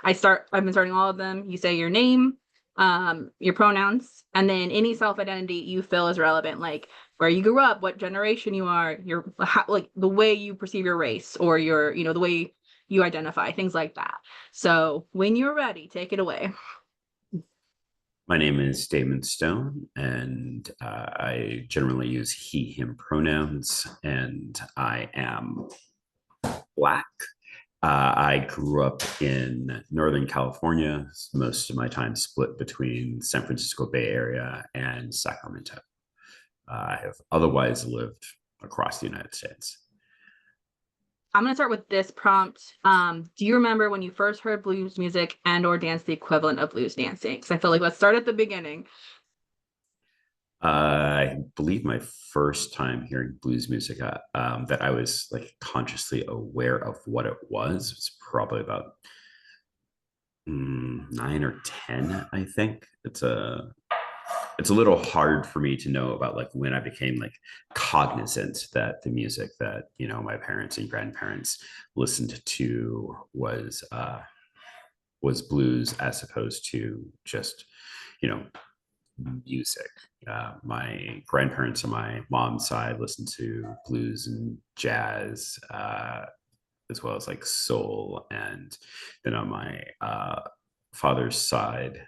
I've been starting all of them. You say your name, your pronouns, and then any self-identity you feel is relevant, like where you grew up, what generation you are, like the way you perceive your race or the way you identify, things like that. So when you're ready, take it away. My name is Damon Stone, and I generally use he, him pronouns, and I am Black. I grew up in Northern California, most of my time split between San Francisco Bay Area and Sacramento. I have otherwise lived across the United States. I'm going to start with this prompt. Do you remember when you first heard blues music and or danced the equivalent of blues dancing? Because I feel like let's start at the beginning. I believe my first time hearing blues music that I was like consciously aware of what it was probably about 9 or 10. I think it's a little hard for me to know about like when I became like cognizant that the music that my parents and grandparents listened to was blues as opposed to just you know music. My grandparents on my mom's side listened to blues and jazz, as well as like soul. And then on my father's side,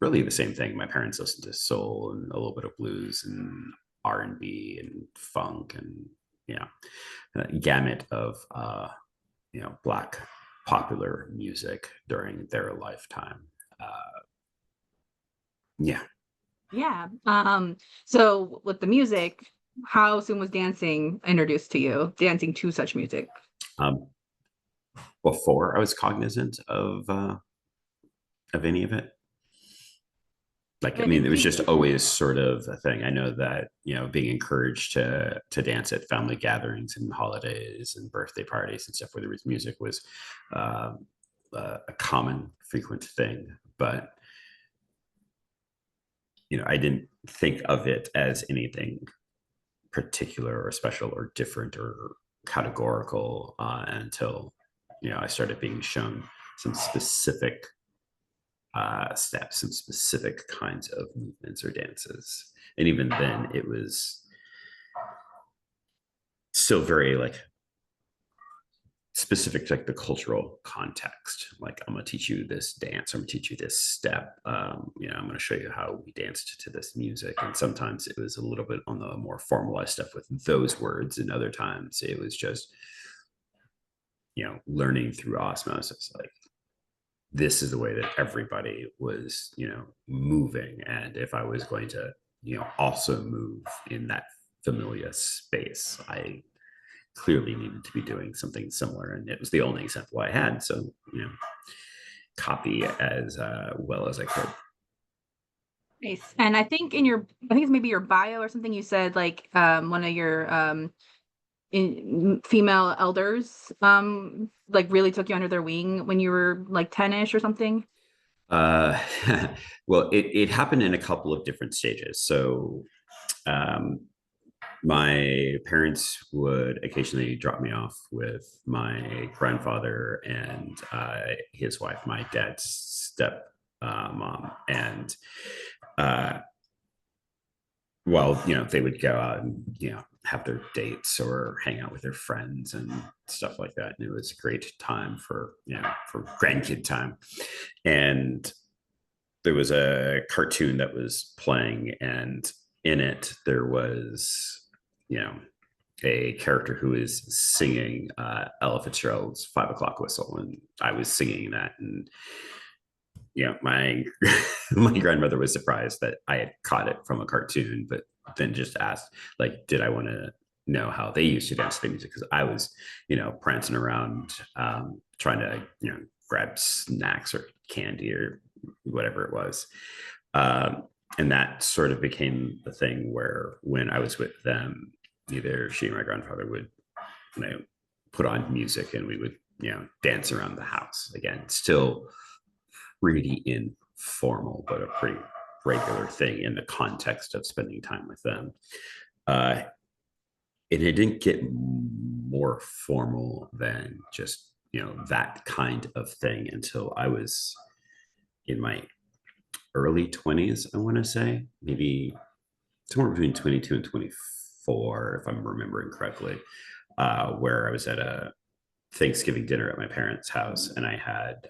really the same thing. My parents listened to soul and a little bit of blues and R&B and funk and gamut of Black popular music during their lifetime. Yeah. Yeah. So with the music, how soon was dancing introduced to you? Dancing to such music? Um, Before I was cognizant of any of it. Like, I And mean, it it was seems just always sort of a thing. I know that, being encouraged to dance at family gatherings and holidays and birthday parties and stuff where there was music was uh, a common, frequent thing. But, I didn't think of it as anything particular or special or different or categorical until, I started being shown some specific steps and specific kinds of movements or dances. And even then, it was still very like specific to like the cultural context. Like, I'm going to teach you this dance, I'm going to teach you this step. I'm going to show you how we danced to this music. And sometimes it was a little bit on the more formalized stuff with those words, and other times it was just, learning through osmosis. Like, this is the way that everybody was, moving. And if I was going to, also move in that familiar space, I clearly needed to be doing something similar. And it was the only example I had. So, copy as well as I could. nice. And I think it's maybe your bio or something. You said like one of your female elders like really took you under their wing when you were like 10ish or something. Uh, well, it happened in a couple of different stages. So, um, my parents would occasionally drop me off with my grandfather and his wife, my dad's step mom, and uh, well, they would go out and have their dates or hang out with their friends and stuff like that, and it was a great time for grandkid time. And there was a cartoon that was playing, and in it there was you know a character who is singing Ella Fitzgerald's 5 o'clock whistle, and I was singing that. And my my grandmother was surprised that I had caught it from a cartoon, but then just asked, like, did I want to know how they used to dance to the music? Because I was, prancing around, trying to, grab snacks or candy or whatever it was. And that sort of became the thing where when I was with them, either she or my grandfather would, you know, put on music and we would, dance around the house. Again, still pretty informal, but a pretty regular thing in the context of spending time with them. Uh, and it didn't get more formal than just that kind of thing until I was in my early 20s, I want to say, maybe somewhere between 22 and 24, if I'm remembering correctly, where I was at a Thanksgiving dinner at my parents' house, and I had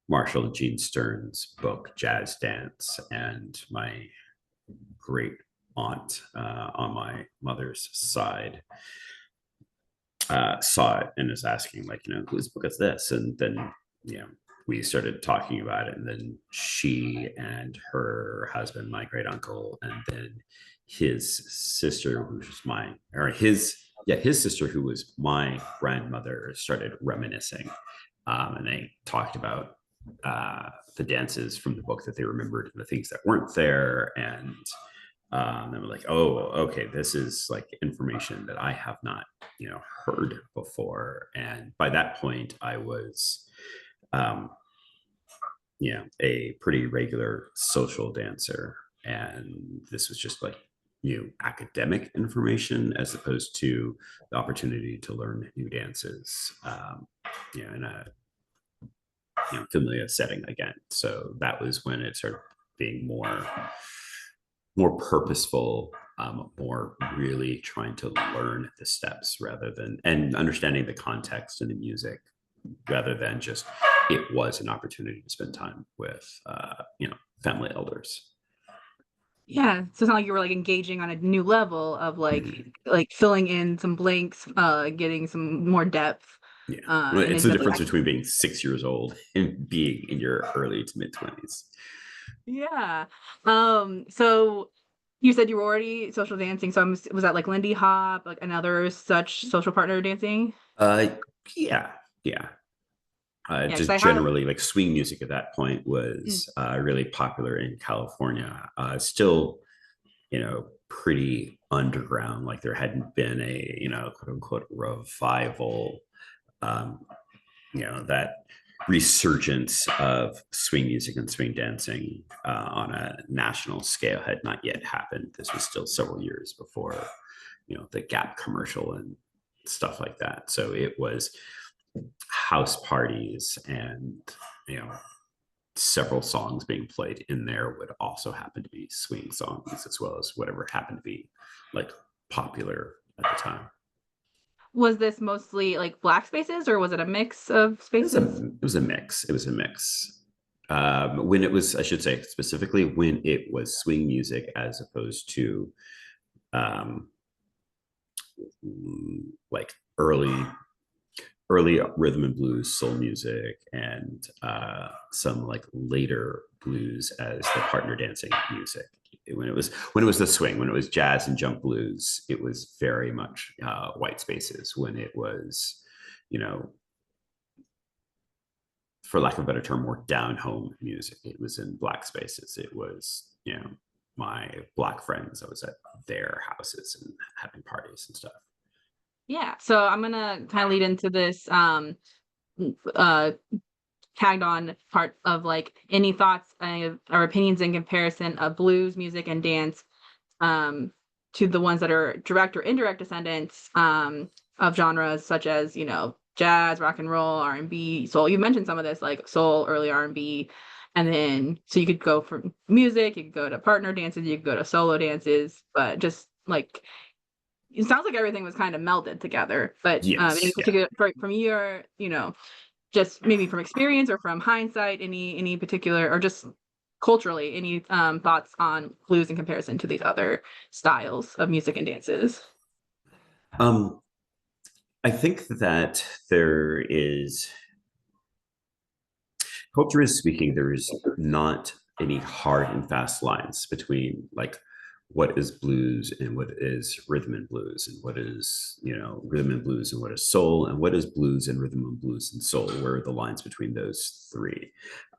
Marshall and Gene Stern's book, Jazz Dance, and my great aunt on my mother's side saw it and was asking, like, whose book is this? And then, we started talking about it. And then she and her husband, my great uncle, and then his sister, which was his sister, who was my grandmother, started reminiscing. And they talked about the dances from the book that they remembered and the things that weren't there. And they were like, oh, okay, this is like information that I have not, heard before. And by that point, I was, a pretty regular social dancer. And this was just like new academic information as opposed to the opportunity to learn new dances, in a familiar setting again. So that was when it started being more purposeful, more really trying to learn the steps rather than, and understanding the context and the music rather than just, it was an opportunity to spend time with, family elders. Yeah, so it's not like you were like engaging on a new level of Mhm. like filling in some blanks, getting some more depth, Yeah. Well, and it's the instead of difference like between being 6 years old and being in your early to mid 20s. yeah. So you said you were already social dancing, so was that like Lindy Hop, like another such social partner dancing? Uh, yeah, yeah. Yeah, because Just I have. generally, like swing music at that point Mm. was really popular in California. Still, pretty underground. Like there hadn't been a, quote unquote revival. Um, that resurgence of swing music and swing dancing on a national scale had not yet happened. This was still several years before, the Gap commercial and stuff like that. So it was house parties and, you know, several songs being played in there would also happen to be swing songs as well as whatever happened to be like popular at the time. Was this mostly like black spaces or was it a mix of spaces? It was a mix. It was a mix. When it was, I should say specifically when it was swing music as opposed to um, like early rhythm and blues, soul music, and some like later blues as the partner dancing music. When it was the swing, when it was jazz and jump blues, it was very much white spaces. When it was, you know, for lack of a better term, more down home music, it was in black spaces. It was, my black friends. I was at their houses and having parties and stuff. Yeah. So I'm gonna kind of lead into this uh tagged on part of like any thoughts or opinions in comparison of blues music and dance um, to the ones that are direct or indirect descendants of genres such as jazz, rock and roll, R&B, soul. You mentioned some of this like soul, early R&B, and then so you could go from music, you could go to partner dances, you could go to solo dances, but just like it sounds like everything was kind of melded together. But any Yes, yeah. particular from your just maybe from experience or from hindsight, any particular or just culturally, any thoughts on blues in comparison to these other styles of music and dances? Um, I think that there is, culturally speaking, there is not any hard and fast lines between like what is blues and what is rhythm and blues and what is, rhythm and blues and what is soul and what is blues and rhythm and blues and soul. Where are the lines between those three?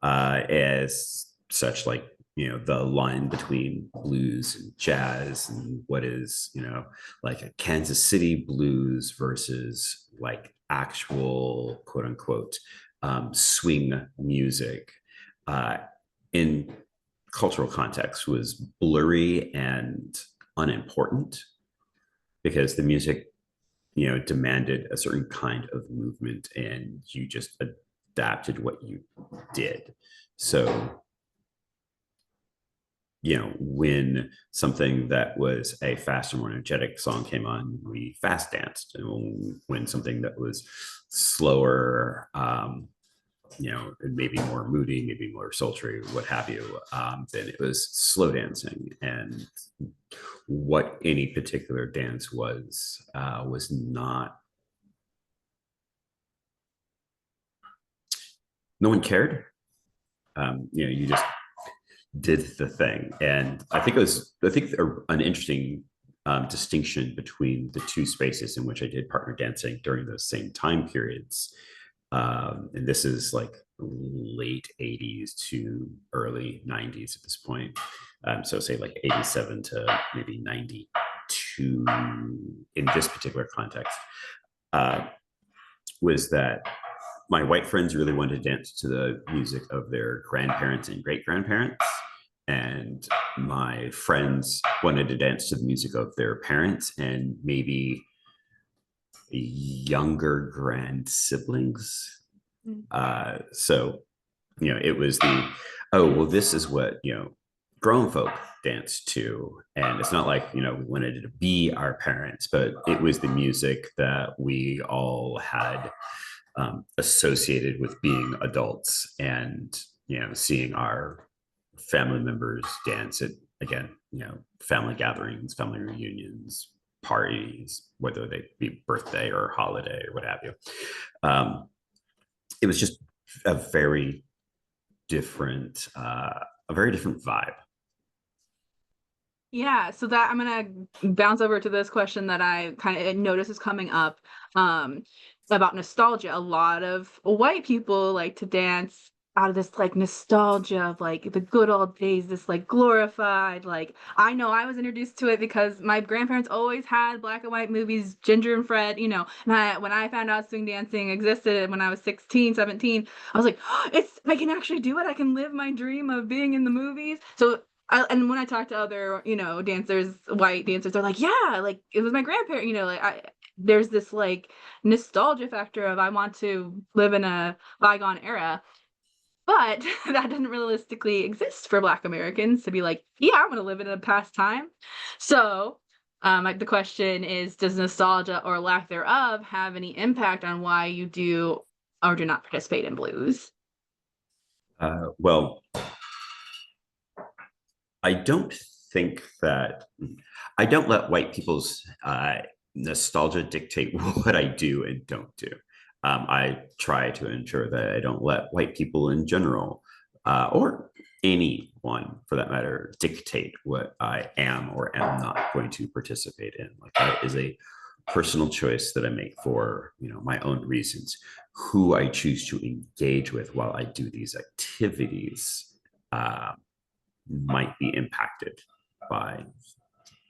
As such, like, the line between blues and jazz and what is, like a Kansas City blues versus like actual quote unquote swing music uh, in cultural context was blurry and unimportant because the music demanded a certain kind of movement, and you just adapted what you did. So, when something that was a faster, more energetic song came on, we fast danced. And when something that was slower, maybe more moody, maybe more sultry, what have you, then it was slow dancing. And what any particular dance was not. No one cared. You just did the thing, and I think an interesting distinction between the two spaces in which I did partner dancing during those same time periods. And this is like late 80s to early 90s at this point. So say like 87 to maybe 92 in this particular context, uh, was that my white friends really wanted to dance to the music of their grandparents and great grandparents. And my friends wanted to dance to the music of their parents and maybe younger grand siblings. So, it was oh, well, this is what, grown folk dance to. And it's not like, we wanted it to be our parents, but it was the music that we all had associated with being adults, and, seeing our family members dance at, again, family gatherings, family reunions, parties, whether they be birthday or holiday or what have you. It was just a very different vibe. Yeah, so that I'm gonna bounce over to this question that I kind of notice is coming up, um, about nostalgia. A lot of white people like to dance out of this like nostalgia of like the good old days, this like glorified, like I know I was introduced to it because my grandparents always had black and white movies, Ginger and Fred, and when I found out swing dancing existed when I was 16, 17, I was like, oh, I can actually do it. I can live my dream of being in the movies. So and when I talk to other, dancers, white dancers, they're like, yeah, like it was my grandparent, there's this like nostalgia factor of I want to live in a bygone era. But that doesn't realistically exist for Black Americans to be like, yeah, I'm gonna live in a past time. So like the question is, does nostalgia or lack thereof have any impact on why you do or do not participate in blues? Well, I don't think that I don't let white people's nostalgia dictate what I do and don't do. I try to ensure that I don't let white people in general, or anyone for that matter, dictate what I am or am not going to participate in. Like, that is a personal choice that I make for, my own reasons. Who I choose to engage with while I do these activities might be impacted by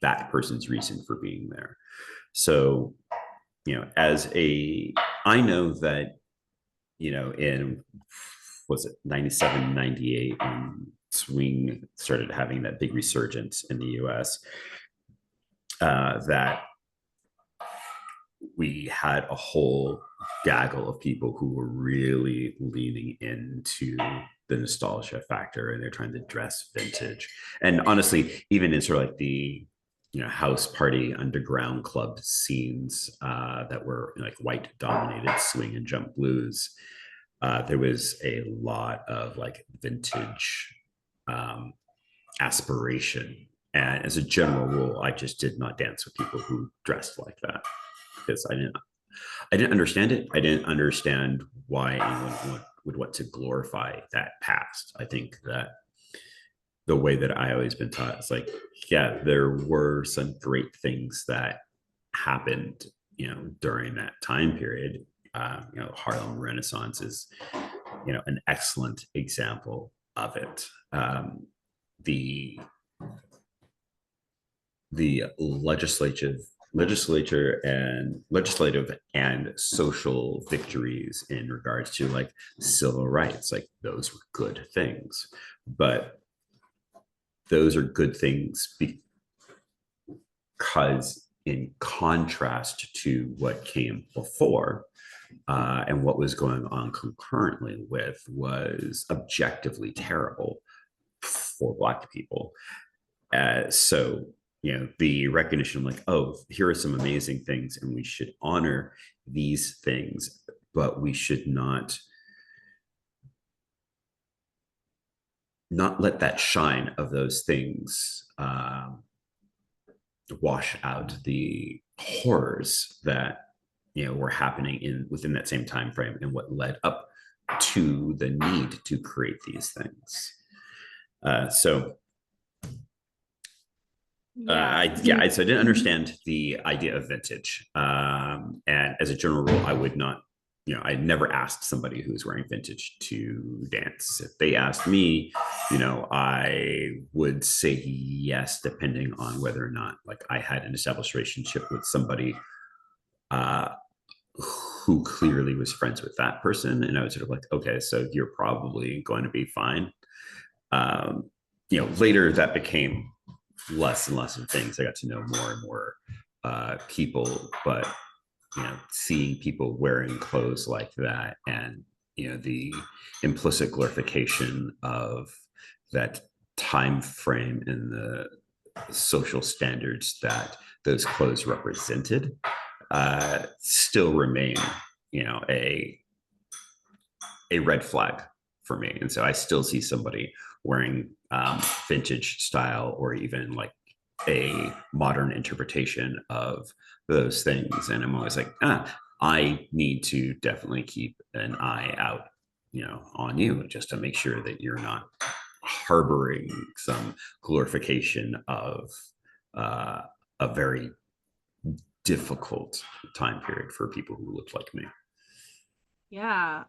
that person's reason for being there. So, I know that, in, was it 97, 98, when swing started having that big resurgence in the US, that we had a whole gaggle of people who were really leaning into the nostalgia factor, and they're trying to dress vintage. And honestly, even in sort of like the house party underground club scenes that were like white dominated swing and jump blues, there was a lot of like vintage um, aspiration. And as a general rule, I just did not dance with people who dressed like that, because I didn't understand it. I didn't understand why anyone would want to glorify that past. I think that the way that I always been taught is like, yeah, there were some great things that happened, during that time period. Harlem Renaissance is, an excellent example of it. The the legislative and social victories in regards to like civil rights, like those were good things, but those are good things because in contrast to what came before. And what was going on concurrently with was objectively terrible for Black people. So, the recognition like, oh, here are some amazing things, and we should honor these things, but we should not let that shine of those things wash out the horrors that were happening within that same time frame, and what led up to the need to create these things. So I didn't understand the idea of vintage, and as a general rule, I would not. I never asked somebody who's wearing vintage to dance. If they asked me, I would say yes, depending on whether or not like I had an established relationship with somebody who clearly was friends with that person, and I was sort of like, okay, so you're probably going to be fine. Later that became less and less of things. I got to know more and more people, but seeing people wearing clothes like that, and the implicit glorification of that time frame and the social standards that those clothes represented still remain, a red flag for me. And so I still see somebody wearing vintage style, or even like a modern interpretation of those things, and I'm always like, I need to definitely keep an eye out, on you, just to make sure that you're not harboring some glorification of a very difficult time period for people who look like me. Yeah.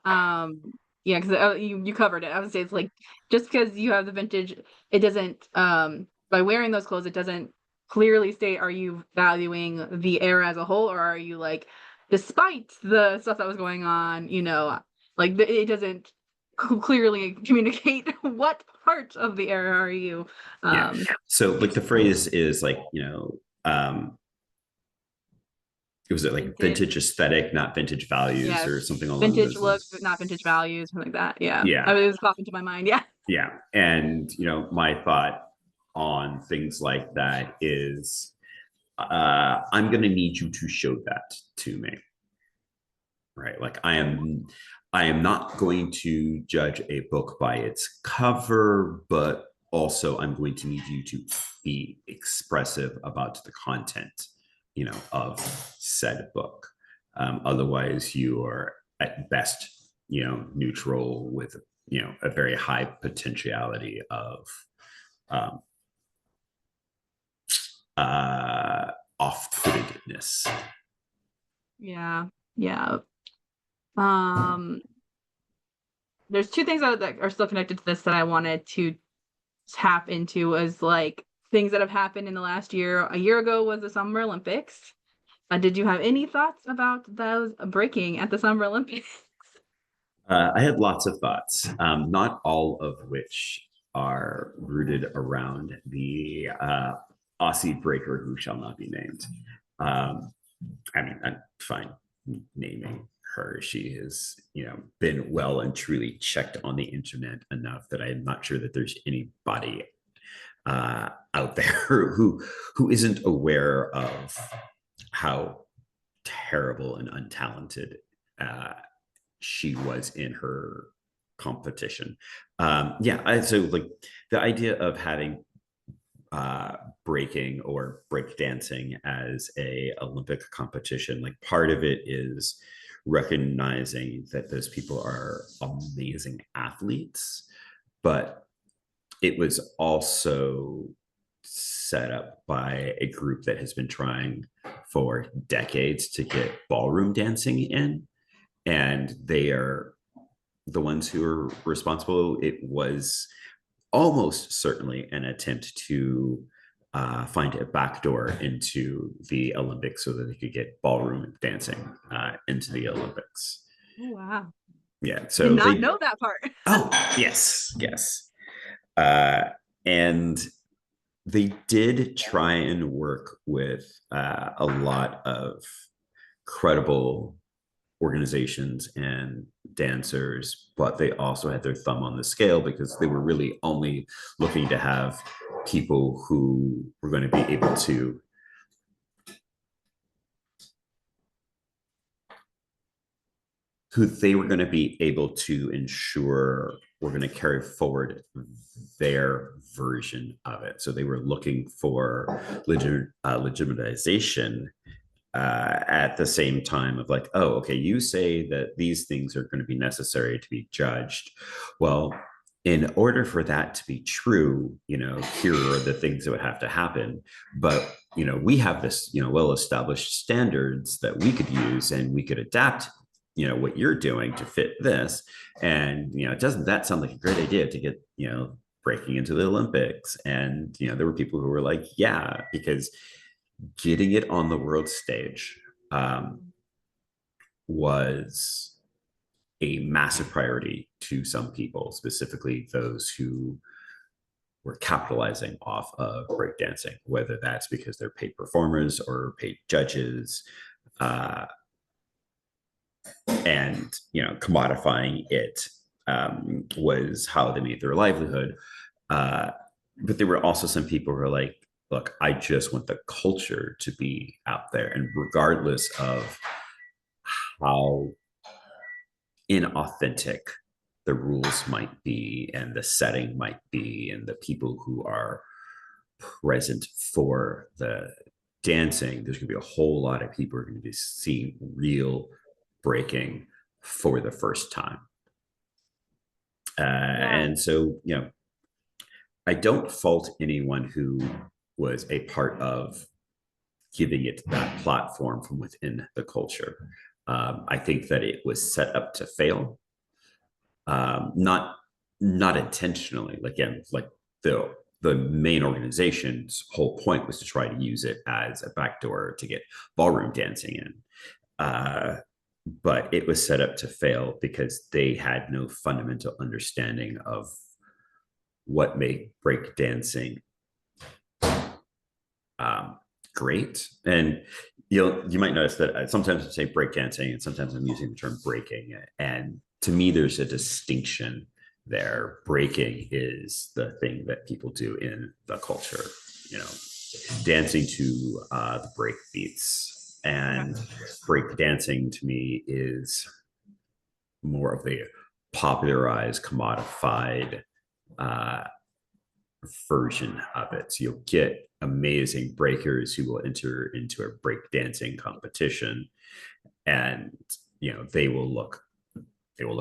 Yeah, because you covered it. I would say it's like, just because you have the vintage, it doesn't by wearing those clothes, it doesn't clearly state, are you valuing the era as a whole, or are you like, despite the stuff that was going on, like it doesn't clearly communicate what part of the era are you. Yeah. So like the phrase is like, it was like vintage aesthetic, not vintage values, yes, or something along vintage those looks, lines. but not vintage values, something like that. Yeah. Yeah. I mean, it was popping to my mind. Yeah. Yeah. And, my thought on things like that is I'm going to need you to show that to me. Right. Like I am not going to judge a book by its cover, but also I'm going to need you to be expressive about the content, of said book. Otherwise, you are at best, neutral with, a very high potentiality of um, off-puttedness. Yeah. Yeah. Um, there's two things that are still connected to this that I wanted to tap into, as like things that have happened in the last year. A year ago was the Summer Olympics. Did you have any thoughts about those breaking at the Summer Olympics? I had lots of thoughts, not all of which are rooted around the Aussie breaker who shall not be named. I mean, I'm fine naming her. She has, been well and truly checked on the internet enough that I'm not sure that there's anybody out there who isn't aware of how terrible and untalented she was in her competition. So like the idea of having breaking or breakdancing as a Olympic competition, like part of it is recognizing that those people are amazing athletes, but it was also set up by a group that has been trying for decades to get ballroom dancing in, and they are the ones who are responsible. It was almost certainly an attempt to find a backdoor into the Olympics so that they could get ballroom dancing into the Olympics. Oh, wow. Yeah, so did not know that part. Oh, yes. And They did try and work with a lot of credible organizations and dancers, but they also had their thumb on the scale because they were really only looking to have people who were going to be able to who they were going to be able to ensure were going to carry forward their version of it. So they were looking for legitimization at the same time of like, oh, okay, you say that these things are going to be necessary to be judged. Well, in order for that to be true, here are the things that would have to happen. But, we have this, well-established standards that we could use and we could adapt, what you're doing to fit this. And, doesn't that sound like a great idea to get, breaking into the Olympics? And, there were people who were like, yeah, because getting it on the world stage was a massive priority to some people, specifically those who were capitalizing off of breakdancing, whether that's because they're paid performers or paid judges, and commodifying it was how they made their livelihood. But there were also some people who were like, look, I just want the culture to be out there. And regardless of how inauthentic the rules might be and the setting might be and the people who are present for the dancing, there's going to be a whole lot of people who are going to be seeing real breaking for the first time. And so, I don't fault anyone who was a part of giving it that platform from within the culture. I think that it was set up to fail, not intentionally. Again, like the main organization's whole point was to try to use it as a backdoor to get ballroom dancing in. But it was set up to fail because they had no fundamental understanding of what made breakdancing great. And you might notice that sometimes I say breakdancing and sometimes I'm using the term breaking. And to me, there's a distinction there. Breaking is the thing that people do in the culture, dancing to the break beats. And break dancing to me is more of the popularized, commodified version of it. So you'll get amazing breakers who will enter into a break dancing competition, and they will look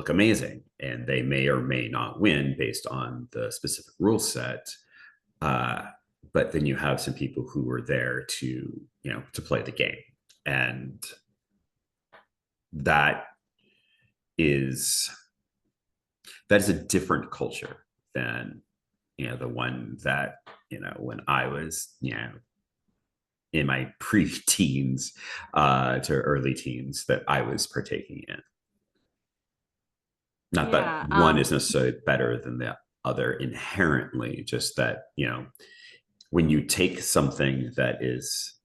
amazing, and they may or may not win based on the specific rule set. But then you have some people who are there to play the game, and that is a different culture than the one that when I was in my pre-teens to early teens that I was partaking in. Not that one is necessarily better than the other inherently, just that when you take something that is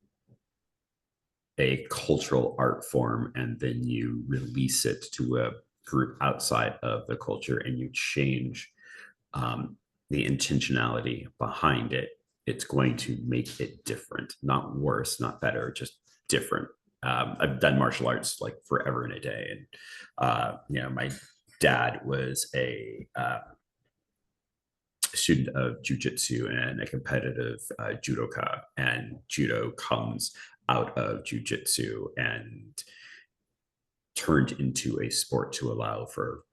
a cultural art form and then you release it to a group outside of the culture and you change the intentionality behind it, it's going to make it different, not worse, not better, just different. I've done martial arts like forever and a day. And, my dad was a student of jujitsu and a competitive judoka, and judo comes out of jujitsu and turned into a sport to allow for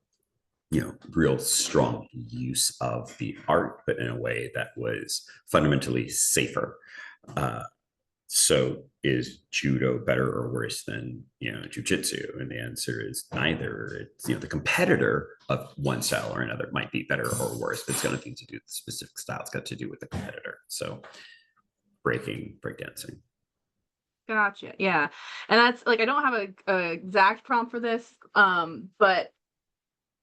real strong use of the art, but in a way that was fundamentally safer. So is judo better or worse than jujitsu? And the answer is neither. It's the competitor of one style or another might be better or worse, but it's got nothing to do with the specific style. It's got to do with the competitor. So breakdancing. Gotcha. Yeah. And that's like, I don't have a exact prompt for this, but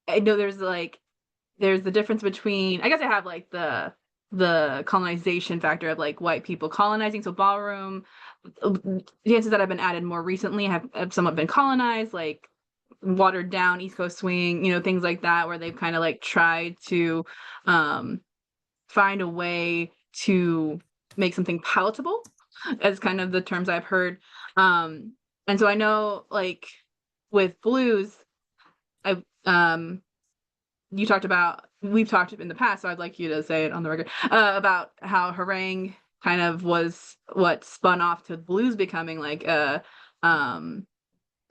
I know there's the difference between, I guess I have like the the colonization factor of like white people colonizing. So ballroom dances that have been added more recently have somewhat been colonized, like watered down East Coast swing, things like that, where they've kind of like tried to um, find a way to make something palatable, as kind of the terms I've heard. And so I know, like with blues, I we've talked in the past, so I'd like you to say it on the record, about how harangue kind of was what spun off to blues becoming like an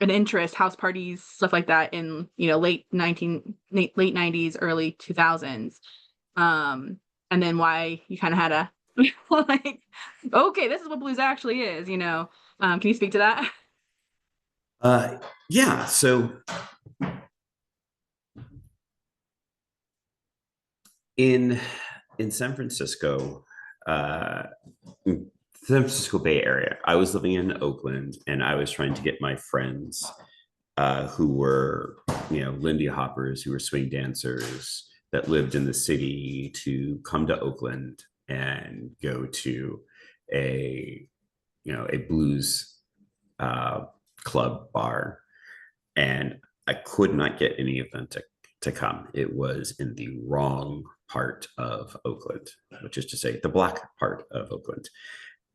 interest, house parties, stuff like that in late 90s, early 2000s. And then why you kind of had a like, okay, this is what blues actually is. Can you speak to that? Yeah. So in San Francisco, uh, San Francisco Bay Area, I was living in Oakland, and I was trying to get my friends who were, Lindy hoppers, who were swing dancers that lived in the city, to come to Oakland and go to a, a blues uh, club bar. And I could not get any of them to come. It was in the wrong part of Oakland, which is to say the black part of Oakland.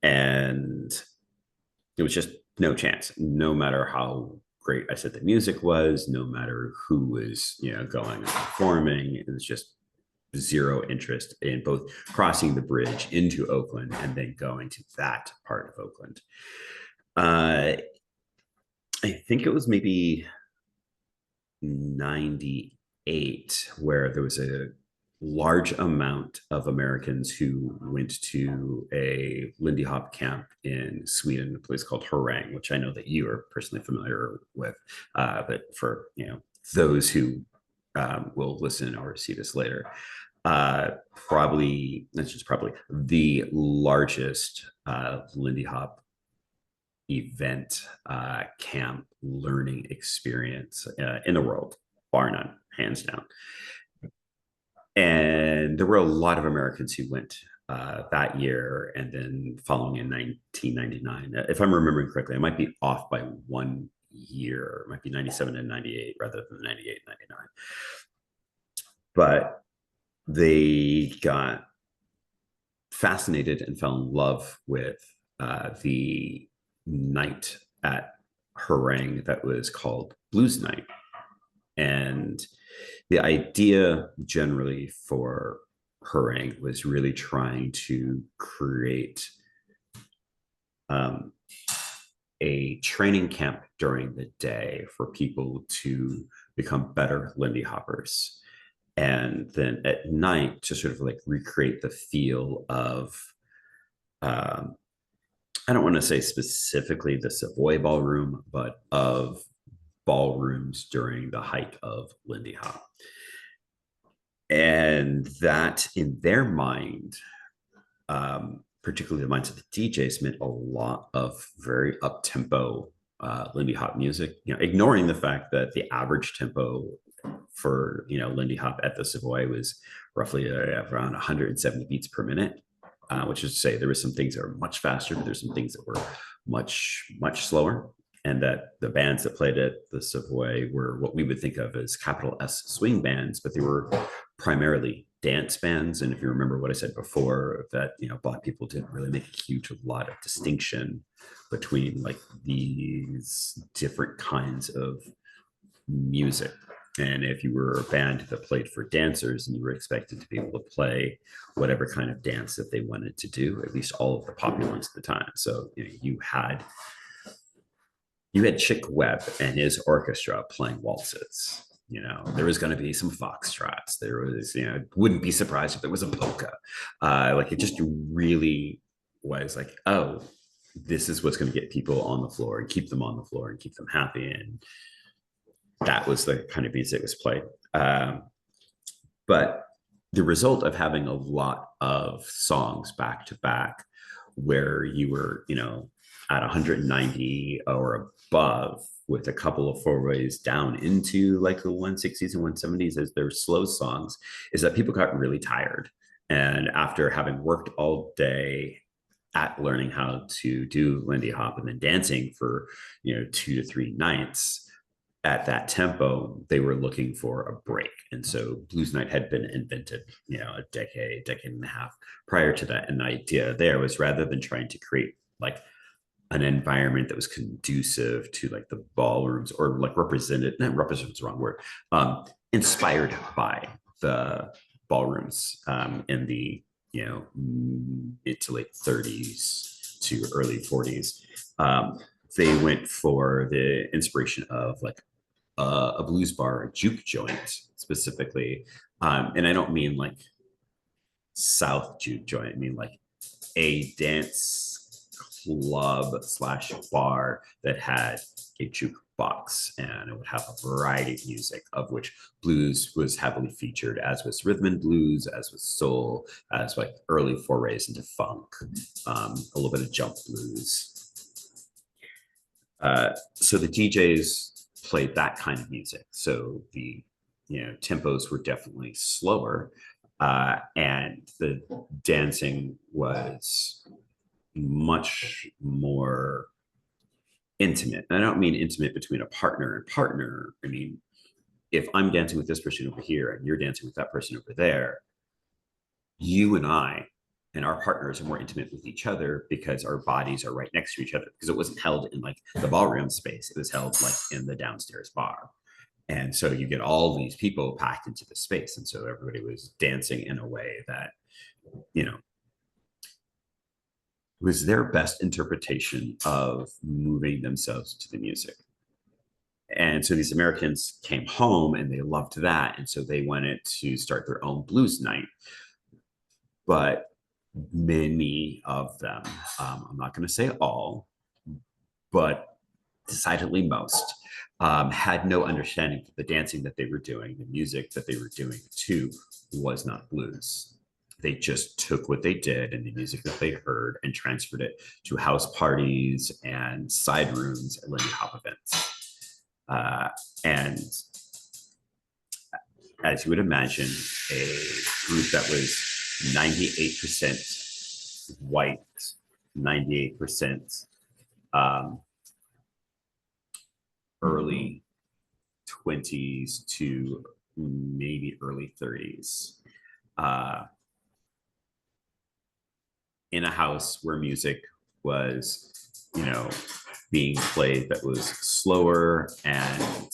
And it was just no chance, no matter how great I said the music was, no matter who was, going and performing. It was just zero interest in both crossing the bridge into Oakland and then going to that part of Oakland. I think it was maybe 98 where there was a large amount of Americans who went to a Lindy Hop camp in Sweden, a place called Harang, which I know that you are personally familiar with. But for those who will listen or see this later, probably the largest Lindy Hop event, camp, learning experience in the world, bar none, hands down. And there were a lot of Americans who went that year, and then following in 1999. If I'm remembering correctly, I might be off by 1 year. It might be 97 and 98 rather than 98 and 99. But they got fascinated and fell in love with the night at Harang that was called Blues Night. And the idea generally for Harang was really trying to create a training camp during the day for people to become better Lindy hoppers. And then at night to sort of like recreate the feel of, I don't want to say specifically the Savoy Ballroom, but of ballrooms during the height of Lindy Hop. And that, in their mind, particularly the minds of the DJs, meant a lot of very up tempo Lindy Hop music. Ignoring the fact that the average tempo for Lindy Hop at the Savoy was roughly around 170 beats per minute, which is to say there were some things that were much faster, but there's some things that were much slower. And that the bands that played at the Savoy were what we would think of as capital S swing bands, but they were primarily dance bands. And if you remember what I said before, that Black people didn't really make a huge lot of distinction between like these different kinds of music. And if you were a band that played for dancers and you were expected to be able to play whatever kind of dance that they wanted to do, at least all of the popular ones at the time. So you had Chick Webb and his orchestra playing waltzes. There was going to be some foxtrots. There was, wouldn't be surprised if there was a polka. Like it just really was like, oh, this is what's going to get people on the floor and keep them on the floor and keep them happy. And that was the kind of music that was played. But the result of having a lot of songs back to back where you were, at 190 or above with a couple of four-ways down into like the 160s and 170s as their slow songs, is that people got really tired. And after having worked all day at learning how to do Lindy Hop and then dancing for 2 to 3 nights at that tempo, they were looking for a break. And so Blues Night had been invented, a decade and a half prior to that. And the idea there was, rather than trying to create like an environment that was conducive to like the ballrooms, or like represented, not represented is the wrong word, inspired by the ballrooms in the mid to late 30s to early 40s. They went for the inspiration of like a blues bar, a juke joint specifically. And I don't mean like South juke joint. I mean like a dance club slash bar that had a jukebox, and it would have a variety of music, of which blues was heavily featured, as was rhythm and blues, as was soul, as like early forays into funk, a little bit of jump blues. So the DJs played that kind of music. So the tempos were definitely slower, and the dancing was much more intimate. And I don't mean intimate between a partner and partner. I mean, if I'm dancing with this person over here and you're dancing with that person over there, you and I and our partners are more intimate with each other because our bodies are right next to each other, because it wasn't held in like the ballroom space. It was held like in the downstairs bar. And so you get all these people packed into the space. And so everybody was dancing in a way that, was their best interpretation of moving themselves to the music. And so these Americans came home and they loved that. And so they wanted to start their own blues night. But many of them, I'm not going to say all, but decidedly most, had no understanding that the dancing that they were doing, the music that they were doing too, was not blues. They just took what they did and the music that they heard and transferred it to house parties and side rooms at Lindy Hop events. And as you would imagine, a group that was 98% white, 98% early 20s to maybe early 30s, in a house where music was, being played that was slower, and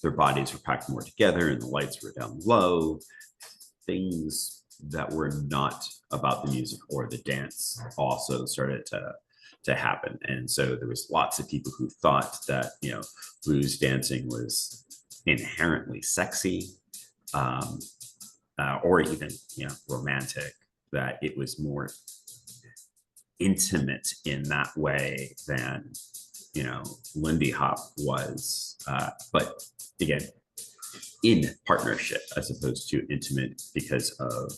their bodies were packed more together and the lights were down low. Things that were not about the music or the dance also started to happen. And so there was lots of people who thought that, blues dancing was inherently sexy, or even, romantic, that it was more intimate in that way than, Lindy Hop was. But again, in partnership as opposed to intimate because of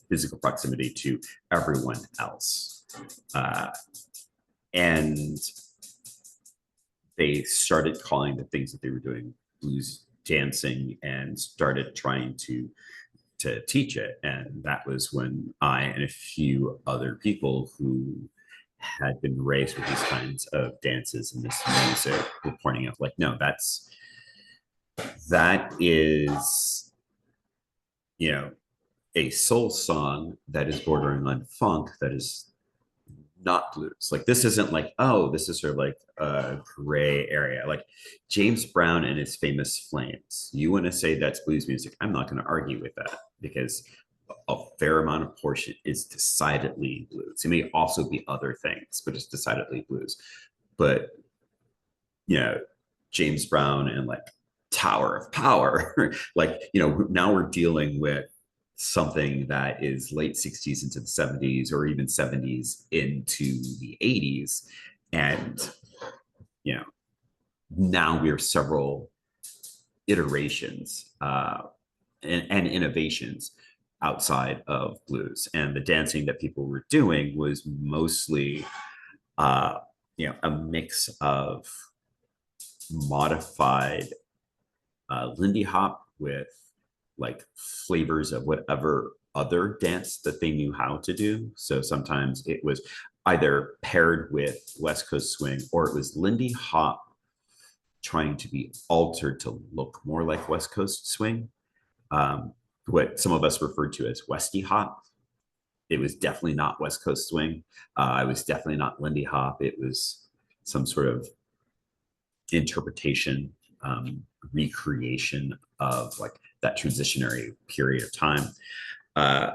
physical proximity to everyone else. And they started calling the things that they were doing blues dancing and started trying to teach it. And that was when I and a few other people who had been raised with these kinds of dances and this music were pointing out, like, no, that is, a soul song that is bordering on funk, that is not blues. Like, this isn't like, oh, this is sort of like a gray area. Like James Brown and his famous Flames. You want to say that's blues music? I'm not going to argue with that, because a fair amount of portion is decidedly blues. It may also be other things, but it's decidedly blues. But James Brown and like Tower of Power, like, now we're dealing with something that is late 60s into the 70s, or even 70s into the 80s. And, now we are several iterations and innovations outside of blues. And the dancing that people were doing was mostly, a mix of modified Lindy Hop with like flavors of whatever other dance that they knew how to do. So sometimes it was either paired with West Coast swing, or it was Lindy Hop trying to be altered to look more like West Coast swing, um, what some of us referred to as Westy Hop. It was definitely not West Coast swing. It was definitely not Lindy Hop. It was some sort of interpretation, recreation of like that transitionary period of time. Uh,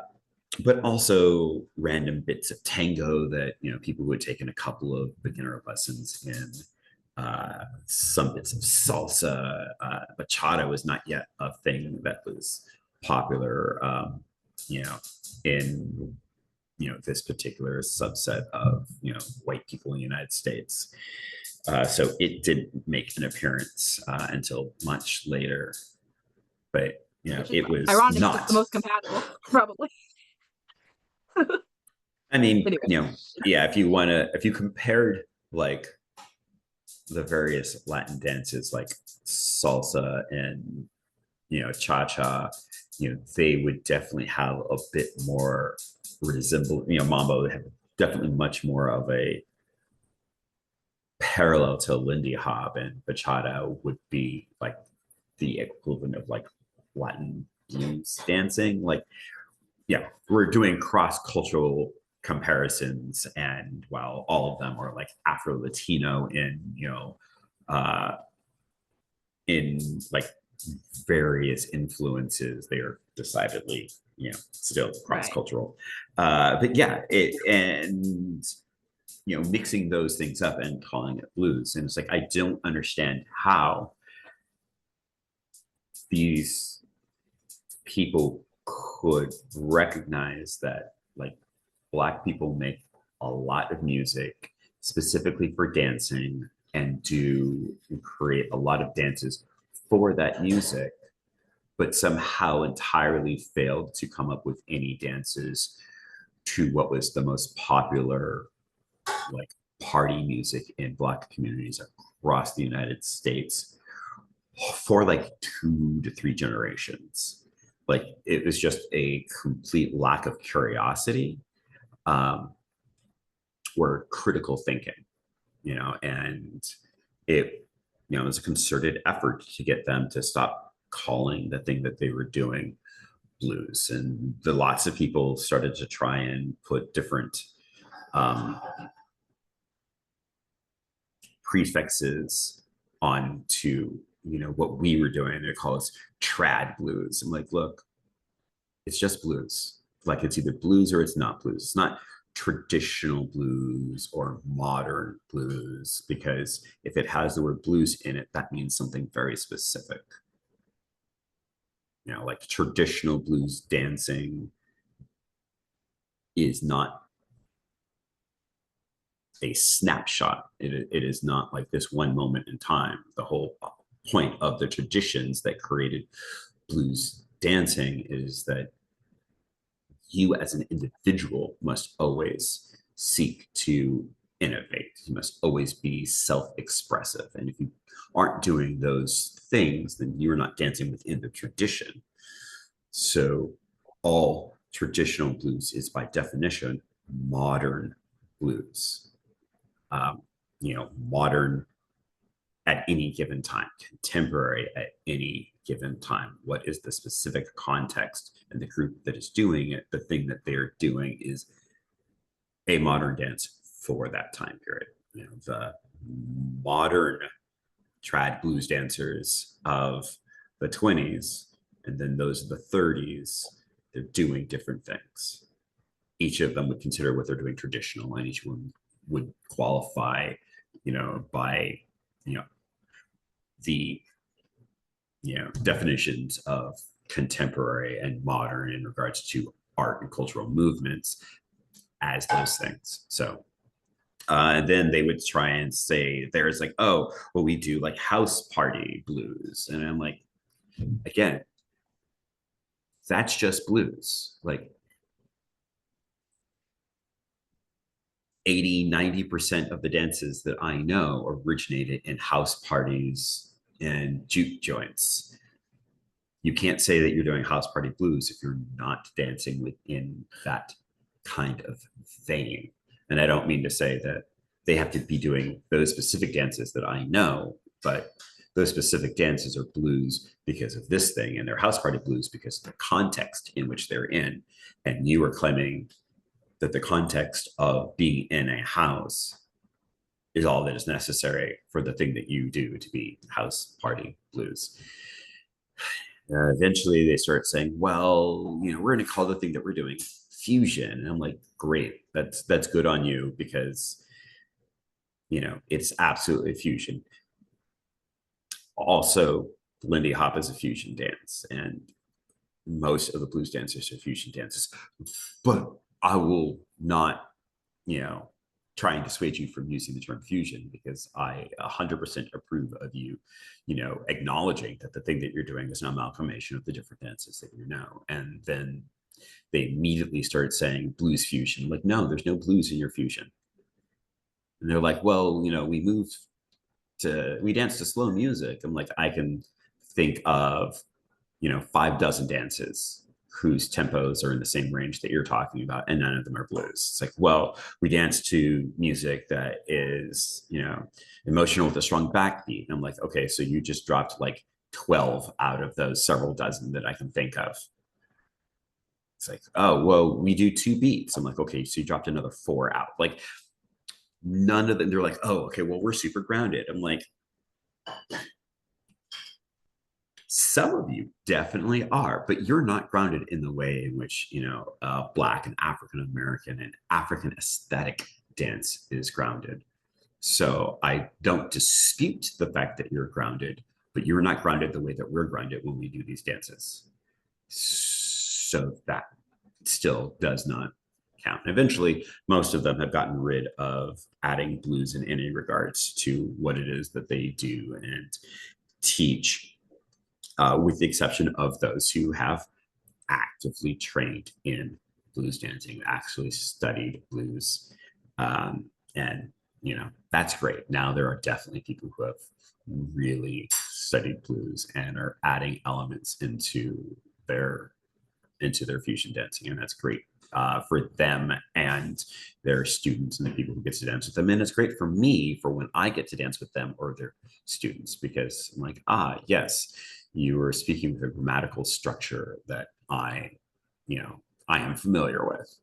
but also random bits of tango that, you know, people would take in a couple of beginner lessons in. Some bits of salsa. Bachata was not yet a thing that was popular, you know, in, you know, this particular subset of, you know, white people in the United States. So it didn't make an appearance until much later, but you know, which is it was ironic because it's the not. most compatible, probably. I mean, Anyway, you know, yeah, if you compared like the various Latin dances like salsa and, you know, cha-cha, you know, they would definitely have a bit more resemble, you know, mambo would have definitely much more of a parallel to Lindy Hop, and bachata would be like the equivalent of like Latin blues dancing. Like, yeah, we're doing cross-cultural comparisons, and while all of them are like Afro-Latino in, you know, uh, in like various influences, they are decidedly, you know, still right. cross-cultural. But yeah, and you know, mixing those things up and calling it blues, and it's like I don't understand how these people could recognize that like Black people make a lot of music specifically for dancing and do create a lot of dances for that music, but somehow entirely failed to come up with any dances to what was the most popular like party music in Black communities across the United States for like 2 to 3 generations. Like it was just a complete lack of curiosity, um, or critical thinking, you know, and it, you know, it was a concerted effort to get them to stop calling the thing that they were doing blues. And the lots of people started to try and put different um, prefixes onto, you know, what we were doing. They call us trad blues. I'm like, look, it's just blues. Like it's either blues or it's not blues. It's not traditional blues or modern blues, because if it has the word blues in it, that means something very specific. You know, like traditional blues dancing is not a snapshot. It is not like this one moment in time. The whole point of the traditions that created blues dancing is that you as an individual must always seek to innovate. You must always be self-expressive. And if you aren't doing those things, then you're not dancing within the tradition. So all traditional blues is by definition modern blues. Um, you know, modern at any given time, contemporary at any given time. What is the specific context and the group that is doing it? The thing that they're doing is a modern dance for that time period. You know, the modern trad blues dancers of the 20s and then those of the 30s, they're doing different things. Each of them would consider what they're doing traditional, and each one would qualify, you know, by, you know, the, you know, definitions of contemporary and modern in regards to art and cultural movements as those things. So and then they would try and say there's like, oh, well, we do like house party blues, and I'm like, again, that's just blues. Like 80-90% of the dances that I know originated in house parties and juke joints. you can't say that you're doing house party blues if you're not dancing within that kind of vein. And I don't mean to say that they have to be doing those specific dances that I know, but those specific dances are blues because of this thing, and they're house party blues because of the context in which they're in. And you are claiming that the context of being in a house is all that is necessary for the thing that you do to be house party blues. Eventually they start saying, well, we're going to call the thing that we're doing fusion. And I'm like, great, that's good on you, because it's absolutely fusion. Also, Lindy Hop is a fusion dance, and most of the blues dancers are fusion dances. But I will not, try and dissuade you from using the term fusion, because I 100% approve of you, acknowledging that the thing that you're doing is an amalgamation of the different dances that you know. And then they immediately start saying blues fusion. I'm like, no, there's no blues in your fusion. And they're like, well, we dance to slow music. I'm like, I can think of 5 dozen dances whose tempos are in the same range that you're talking about, and none of them are blues. It's like, well, we dance to music that is emotional with a strong backbeat. And I'm like, okay, so you just dropped like 12 out of those several dozen that I can think of. It's like, oh, well, we do 2 beats. I'm like, okay, so you dropped another 4 out. Like, none of them. They're like, oh, okay, well, we're super grounded. I'm like, some of you definitely are, but you're not grounded in the way in which Black and African American and African aesthetic dance is grounded. So I don't dispute the fact that you're grounded, but you're not grounded the way that we're grounded when we do these dances. So that still does not count. Eventually, most of them have gotten rid of adding blues in any regards to what it is that they do and teach, with the exception of those who have actively trained in blues dancing, actually studied blues. And, that's great. Now there are definitely people who have really studied blues and are adding elements into their fusion dancing, and that's great for them and their students and the people who get to dance with them. And it's great for me for when I get to dance with them or their students, because I'm like, yes, you are speaking with a grammatical structure that I am familiar with.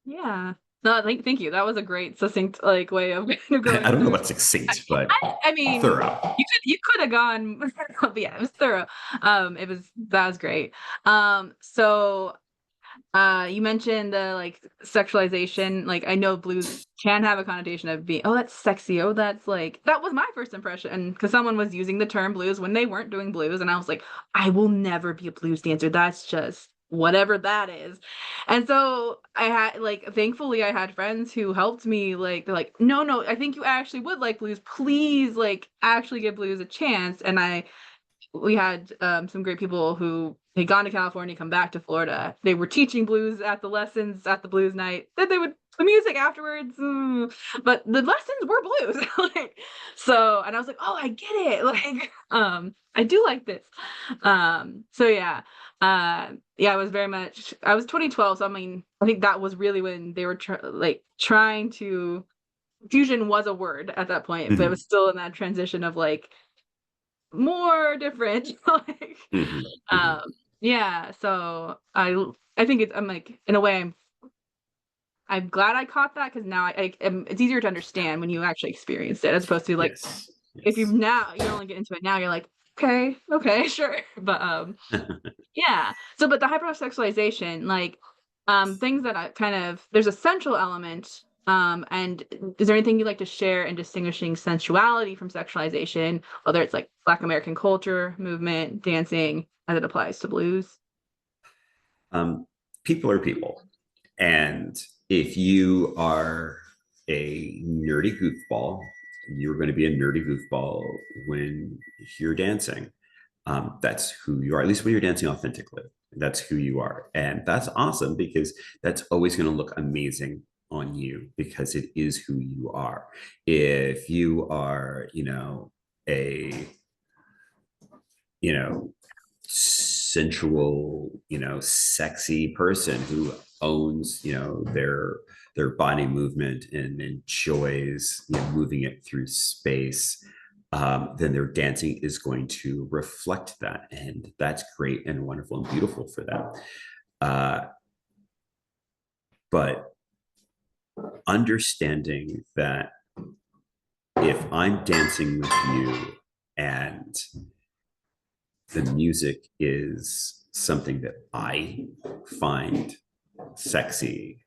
Yeah. No, thank you. That was a great succinct like way of kind of I going don't know through. about succinct, but I mean, thorough. you could have gone, but yeah, it was thorough. That was great. So you mentioned the like sexualization. Like I know blues can have a connotation of being, oh, that's sexy. Oh, that's like that was my first impression, because someone was using the term blues when they weren't doing blues, and I was like, I will never be a blues dancer. That's just whatever that is. And so I had like thankfully I had friends who helped me, like they're like, no, I think you actually would like blues. Please like actually give blues a chance. And we had some great people who had gone to California, come back to Florida. They were teaching blues at the lessons at the blues night. Then they would play music afterwards, but the lessons were blues. Like, so, and I was like, oh, I get it. Like, I do like this. So yeah, yeah, I was very much. I was 2012, so I mean, I think that was really when they were trying to. Fusion was a word at that point, but it Mm-hmm. was still in that transition of like more different. Like, Mm-hmm. Mm-hmm. um, yeah. So I think I'm like in a way I'm glad I caught that, because now it's easier to understand when you actually experienced it, as opposed to like Yes. if Yes. you're only getting into it now, you're like, okay, sure. But yeah. So but the hypersexualization, like things that I kind of there's a central element. And is there anything you'd like to share in distinguishing sensuality from sexualization, whether it's like Black American culture, movement, dancing, as it applies to blues? um, People are people. And if you are a nerdy goofball, you're going to be a nerdy goofball when you're dancing. That's who you are, at least when you're dancing authentically. That's who you are. And that's awesome, because that's always going to look amazing on you, because it is who you are. If you are, a you know, sensual, sexy person who owns, their body movement and enjoys, moving it through space, then their dancing is going to reflect that, and that's great and wonderful and beautiful for them. Uh, but understanding that if I'm dancing with you and the music is something that I find sexy,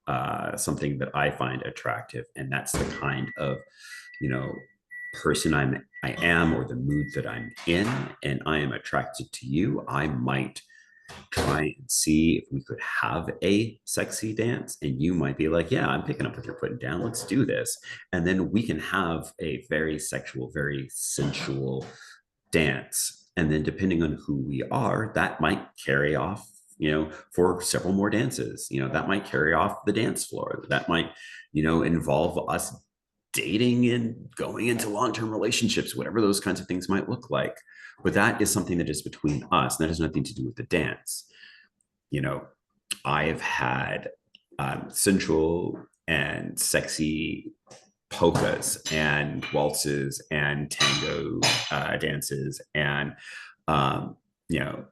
something that I find attractive, and that's the kind of, you know, person I am, or the mood that I'm in, and I am attracted to you, I might try and see if we could have a sexy dance, and you might be like, yeah, I'm picking up what you're putting down, let's do this, and then we can have a very sexual, very sensual dance. And then depending on who we are, that might carry off, for several more dances. That might carry off the dance floor, that might, involve us dating and going into long-term relationships, whatever those kinds of things might look like. But that is something that is between us, and that has nothing to do with the dance. you know I have had sensual and sexy polkas and waltzes and tango dances and um, you know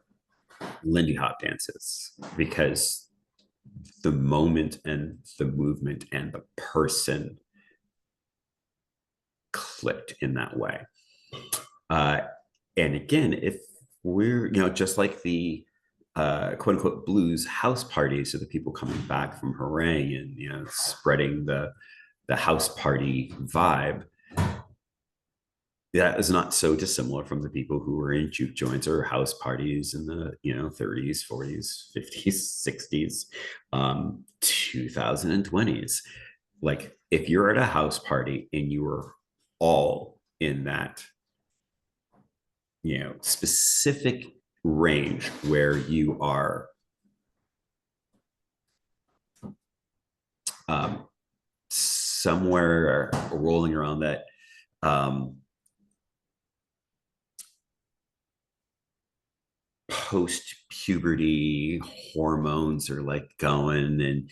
Lindy Hop dances, because the moment and the movement and the person clicked in that way. Uh, and again, if we're, just like the quote unquote blues house parties, so the people coming back from harangue and, spreading the house party vibe, that is not so dissimilar from the people who were in juke joints or house parties in the 30s, 40s, 50s, 60s, 2020s. Like, if you're at a house party and you are all in that specific range where you are somewhere rolling around that post puberty hormones are like going, and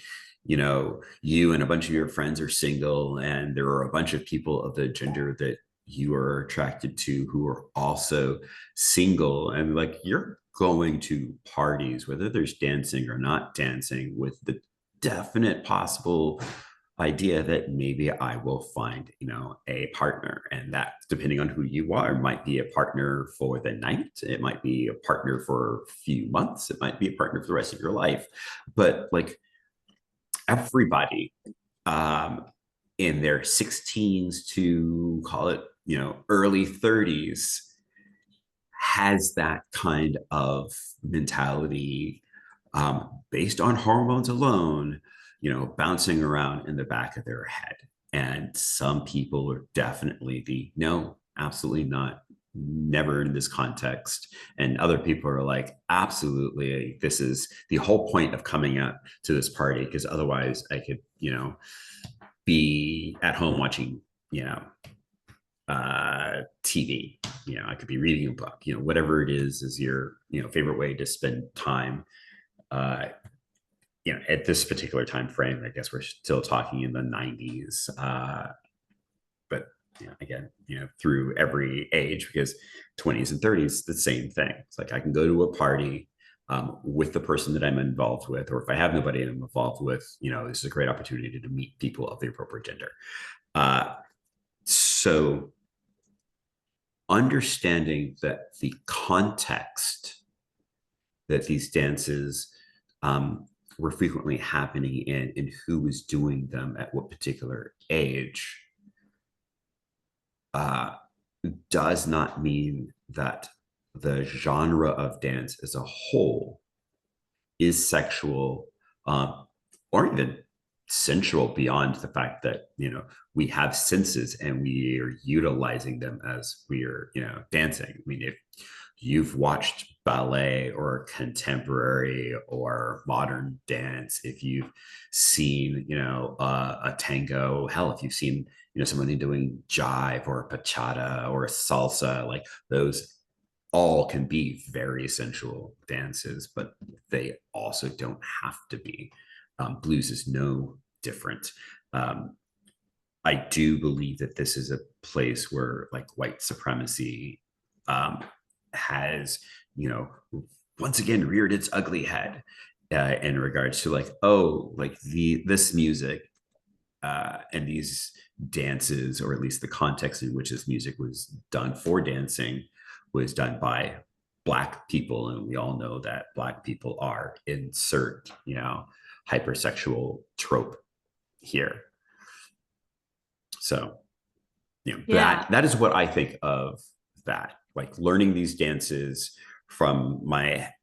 you and a bunch of your friends are single, and there are a bunch of people of the gender that you are attracted to who are also single, and like you're going to parties, whether there's dancing or not dancing, with the definite possible idea that maybe I will find, a partner. And that, depending on who you are, might be a partner for the night. It might be a partner for a few months. It might be a partner for the rest of your life. But like, everybody in their 16s to, call it, early 30s has that kind of mentality, based on hormones alone, bouncing around in the back of their head. And some people are definitely the no, absolutely not, never in this context. And other people are like, absolutely, this is the whole point of coming out to this party, because otherwise I could, be at home watching, TV. I could be reading a book, whatever it is your, favorite way to spend time. At this particular time frame, I guess we're still talking in the 90s. But again, through every age, because 20s and 30s, the same thing. It's like I can go to a party with the person that I'm involved with, or if I have nobody I'm involved with, this is a great opportunity to meet people of the appropriate gender. So understanding that the context that these dances were frequently happening in, and who was doing them at what particular age, does not mean that the genre of dance as a whole is sexual, or even sensual, beyond the fact that we have senses and we are utilizing them as we are dancing. I mean, if you've watched ballet or contemporary or modern dance, if you've seen a tango, hell, if you've seen somebody doing jive or bachata or salsa, like those all can be very sensual dances, but they also don't have to be. Blues is no different. Um, I do believe that this is a place where like white supremacy um, has, you know, once again reared its ugly head in regards to like, oh, like this music and these dances, or at least the context in which this music was done for dancing, was done by Black people, and we all know that Black people are insert, hypersexual trope here. So, Yeah. that is what I think of that. Like learning these dances from my,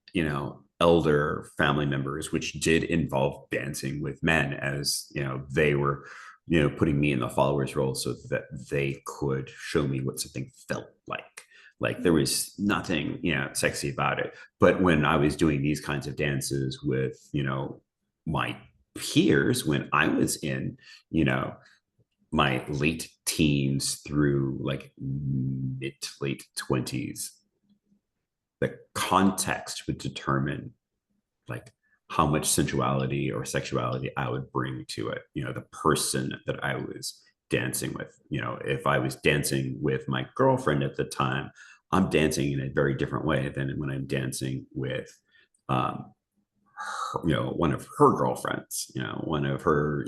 elder family members, which did involve dancing with men, as they were, putting me in the followers role so that they could show me what something felt like. Like there was nothing, sexy about it. But when I was doing these kinds of dances with, my peers, when I was in, my late teens through like mid to late 20s, the context would determine like how much sensuality or sexuality I would bring to it. The person that I was dancing with. If I was dancing with my girlfriend at the time, I'm dancing in a very different way than when I'm dancing with one of her girlfriends, one of her,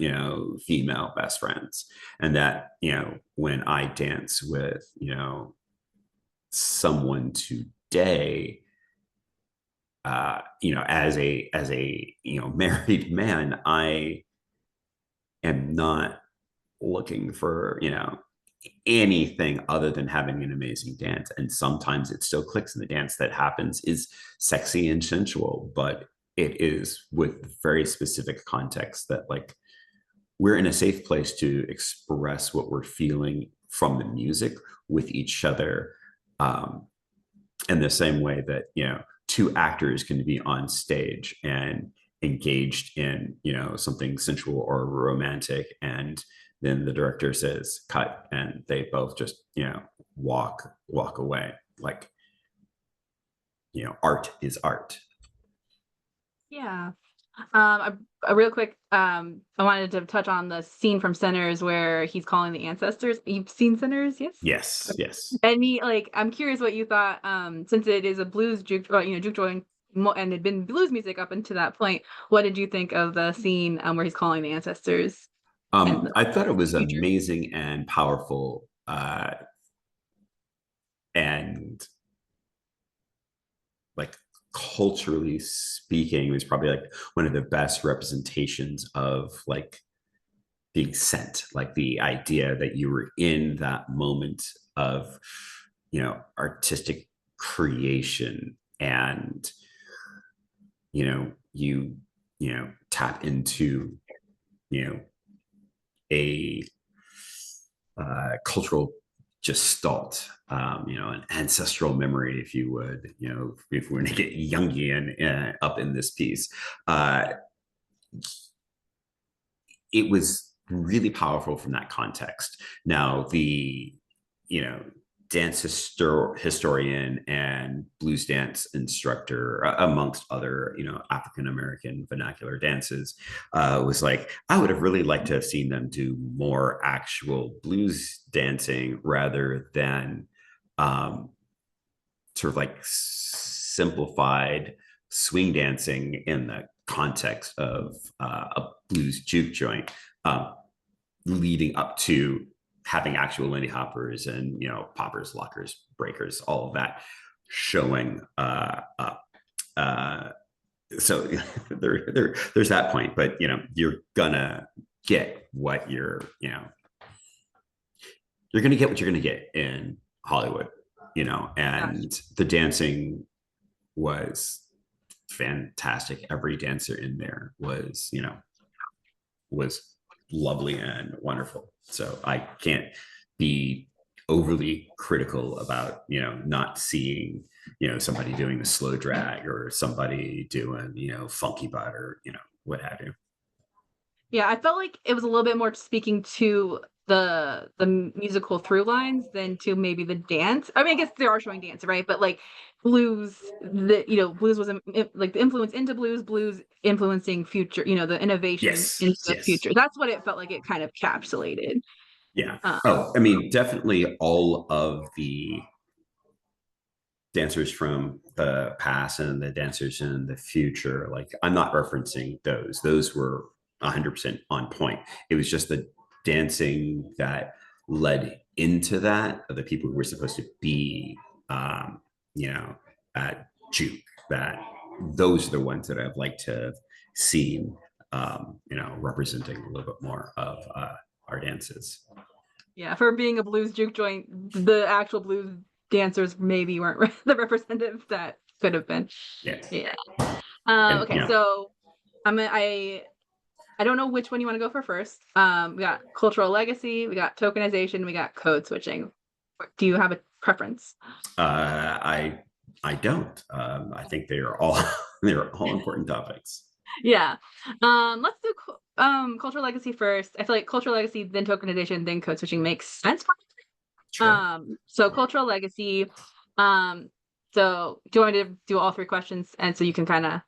female best friends. And that, when I dance with, someone today, as a married man, I am not looking for, anything other than having an amazing dance. And sometimes it still clicks, and the dance that happens is sexy and sensual, but it is with very specific context that like we're in a safe place to express what we're feeling from the music with each other, in the same way that two actors can be on stage and engaged in something sensual or romantic, and then the director says cut, and they both just walk away. Like art is art. Yeah. A real quick, I wanted to touch on the scene from Sinners where he's calling the ancestors. You've seen Sinners, yes? Yes. And I'm curious what you thought, since it is a blues juke, juke joint, and it'd been blues music up until that point. What did you think of the scene where he's calling the ancestors and I thought it was the future? amazing and powerful, and like culturally speaking, it was probably like one of the best representations of like being sent, like the idea that you were in that moment of artistic creation, and you tap into a cultural gestalt, an ancestral memory, if you would, if we're going to get Jungian up in this piece. It was really powerful from that context. Now, the, dance historian and blues dance instructor, amongst other, African American vernacular dances, was like, I would have really liked to have seen them do more actual blues dancing rather than sort of like simplified swing dancing in the context of a blues juke joint, leading up to having actual Lindy Hoppers and poppers, lockers, breakers, all of that showing up. So there's that point, but you're gonna get what you're gonna get what you're gonna get in Hollywood, and the dancing was fantastic. Every dancer in there was lovely and wonderful. So I can't be overly critical about not seeing somebody doing the slow drag or somebody doing funky butt or what have you. Yeah, I felt like it was a little bit more speaking to the musical through lines than to maybe the dance. I mean, I guess they are showing dance, right? But like blues, blues was like the influence into blues, blues influencing future, the innovation Yes, into the yes. future. That's what it felt like it kind of capsulated. Yeah. Uh, Oh, I mean, definitely all of the dancers from the past and the dancers in the future. Like, I'm not referencing those. Those were 100% on point. It was just the dancing that led into that of the people who were supposed to be, um, you know, at Juke. That those are the ones that I'd like to see, representing a little bit more of our dances. yeah, for being a blues juke joint, the actual blues dancers maybe weren't the representatives that could have been. Yeah, Yeah. and Okay, so I don't know which one you want to go for first. We got cultural legacy, we got tokenization, we got code switching. Do you have a preference? I don't. I think they are all they're all important topics. Yeah. Let's do cultural legacy first. I feel like cultural legacy, then tokenization, then code switching makes sense. Sure, So cultural legacy. So do you want me to do all three questions and so you can kind of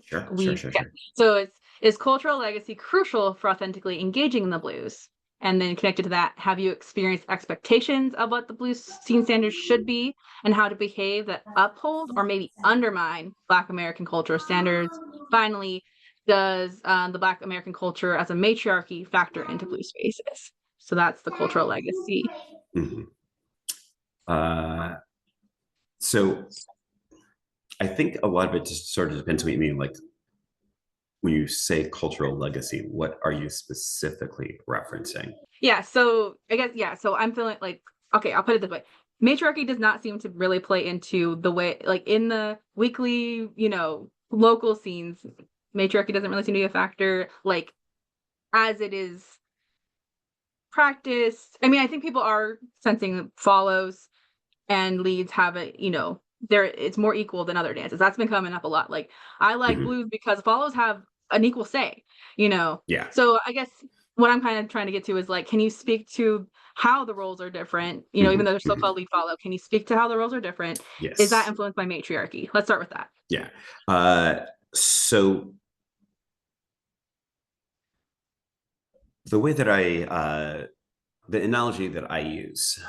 sure, sure, we sure, yeah. sure. So it's is cultural legacy crucial for authentically engaging in the blues? And then connected to that, have you experienced expectations of what the blues scene standards should be and how to behave that uphold or maybe undermine Black American cultural standards? Finally, does the Black American culture as a matriarchy factor into blues spaces? So that's the cultural legacy. Mhm. Uh, so I think a lot of it just sort of depends what you mean. Like when you say cultural legacy, what are you specifically referencing? Yeah, so I guess yeah, so I'm feeling like okay, I'll put it this way. Matriarchy does not seem to really play into the way like in the weekly, local scenes, matriarchy doesn't really seem to be a factor like as it is practiced. I mean, I think people are sensing follows and leads have there it's more equal than other dances. That's been coming up a lot. Like I like Mhm. blues because follows have an equal say, you know. Yeah. So I guess what I'm kind of trying to get to is like, can you speak to how the roles are different? Even though Mhm. they're still Mhm. called lead follow, can you speak to how the roles are different? Is that Yes. influenced by matriarchy? Let's start with that. Yeah. So the way that the analogy that I use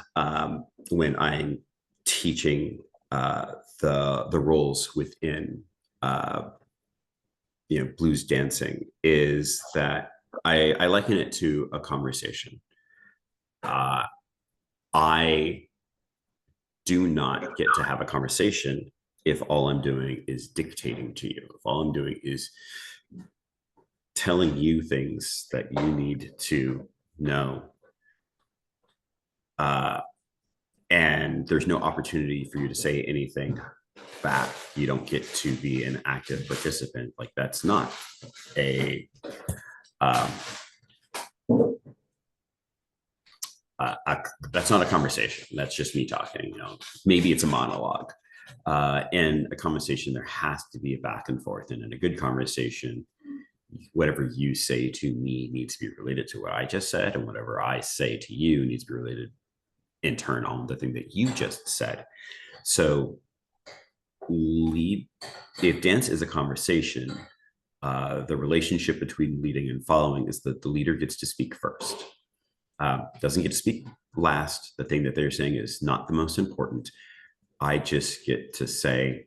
when I'm teaching the roles within uh, blues dancing is that I liken it to a conversation. Uh, I do not get to have a conversation if all I'm doing is dictating to you. If all I'm doing is telling you things that you need to know, uh, and there's no opportunity for you to say anything back. You don't get to be an active participant. Like that's not a um, that's not a conversation. That's just me talking. Maybe it's a monologue. In a conversation, there has to be a back and forth, and in a good conversation, whatever you say to me needs to be related to what I just said, and whatever I say to you needs to be related in turn on the thing that you just said. So, lead if dance is a conversation, the relationship between leading and following is that the leader gets to speak first. Doesn't get to speak last. The thing that they're saying is not the most important. I just get to say,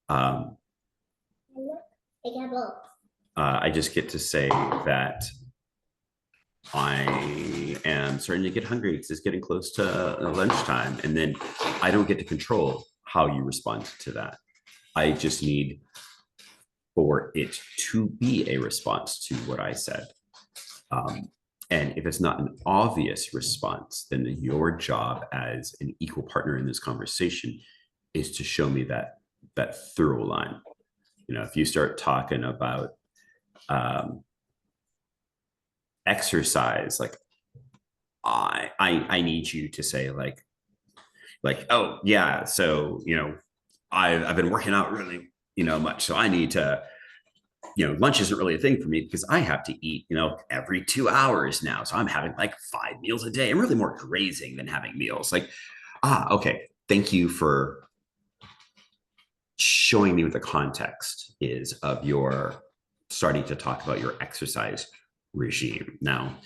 um, I just get to say that I am starting to get hungry because it's getting close to lunchtime. And then I don't get to control how you respond to that. I just need for it to be a response to what I said. Um, and if it's not an obvious response, then your job as an equal partner in this conversation is to show me that through line. If you start talking about um, exercise, like I need you to say oh yeah, so I've been working out really much, so I need to lunch isn't really a thing for me because I have to eat, every 2 hours now. So I'm having like 5 meals a day. I'm really more grazing than having meals. Like, okay. Thank you for showing me what the context is of your starting to talk about your exercise regime. Now,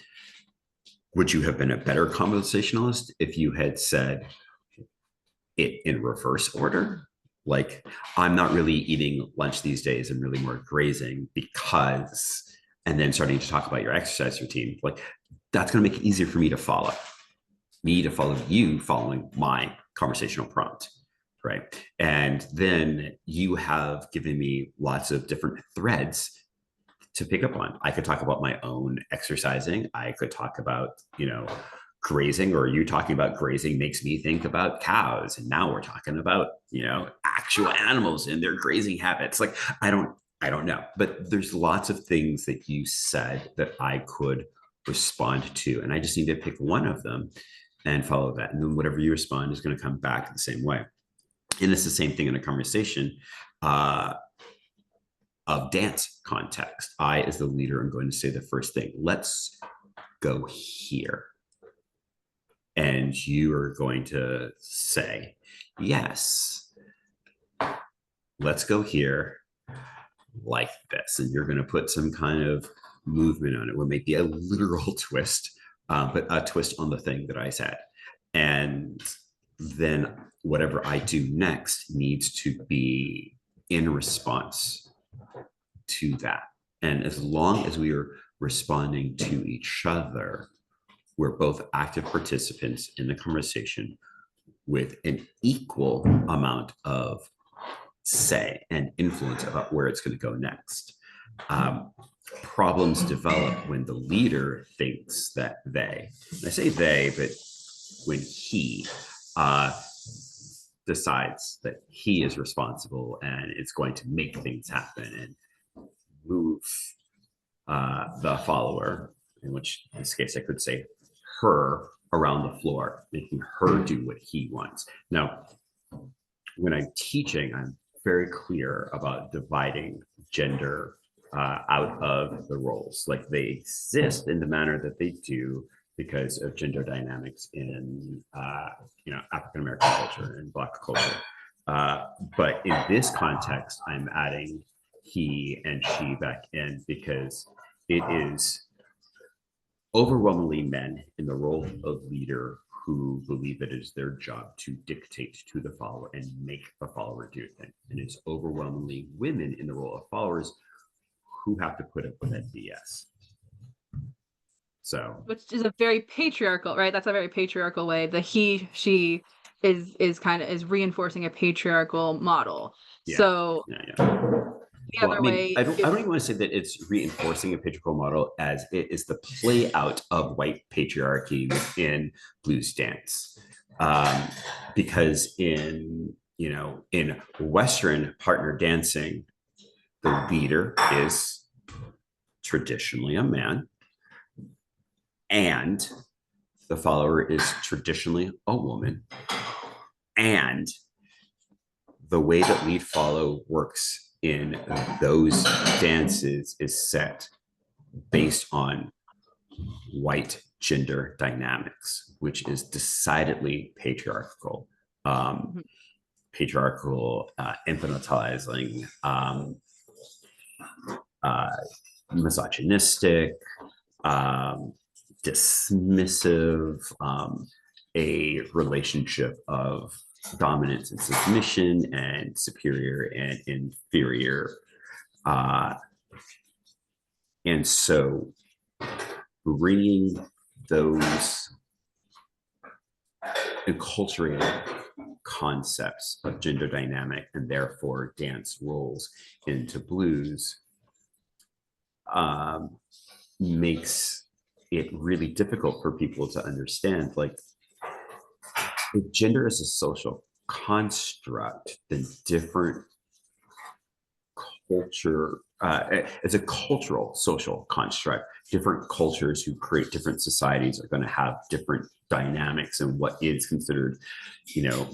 would you have been a better conversationalist if you had said it in reverse order? Like, I'm not really eating lunch these days. I'm really more grazing because, and then starting to talk about your exercise routine. Like, that's going to make it easier for me to follow you following my conversational prompt. Right. And then you have given me lots of different threads to pick up on. I could talk about my own exercising. I could talk about, grazing, or you talking about grazing makes me think about cows. And now we're talking about, actual animals and their grazing habits. Like, I don't know, but there's lots of things that you said that I could respond to. And I just need to pick one of them and follow that. And then whatever you respond is going to come back the same way. And it's the same thing in a conversation of dance context. I, as the leader, am going to say the first thing. Let's go here. And you are going to say, yes, let's go here like this. And you're going to put some kind of movement on it, or maybe a literal twist, but a twist on the thing that I said. And then whatever I do next needs to be in response to that. And as long as we are responding to each other, we're both active participants in the conversation with an equal amount of say and influence about where it's going to go next. Problems develop when the leader thinks that they, I say they, but when he decides that he is responsible and it's going to make things happen and move the follower, in which in this case I could say her, around the floor, making her do what he wants. Now, when I'm teaching, I'm very clear about dividing gender out of the roles. Like, they exist in the manner that they do because of gender dynamics in African American culture and Black culture. But in this context, I'm adding he and she back in because it is overwhelmingly men in the role of leader who believe it is their job to dictate to the follower and make the follower do things. And it's overwhelmingly women in the role of followers who have to put up with that BS. So, which is a very patriarchal, right? That's a very patriarchal way. The he, she is kind of is reinforcing a patriarchal model. yeah, So the well, other I mean, way, I don't even want to say that it's reinforcing a patriarchal model, as it is the play out of white patriarchy within blues dance. Because in Western partner dancing, the leader is traditionally a man, and the follower is traditionally a woman. And the way that lead follow works in those dances is set based on white gender dynamics, which is decidedly patriarchal, infantilizing, misogynistic, dismissive, a relationship of dominance and submission, and superior and inferior. And so bringing those enculturated concepts of gender dynamic and therefore dance roles into blues makes it really difficult for people to understand. Like, if gender is a social construct, then different culture, it's a cultural social construct. Different cultures who create different societies are going to have different dynamics and what is considered,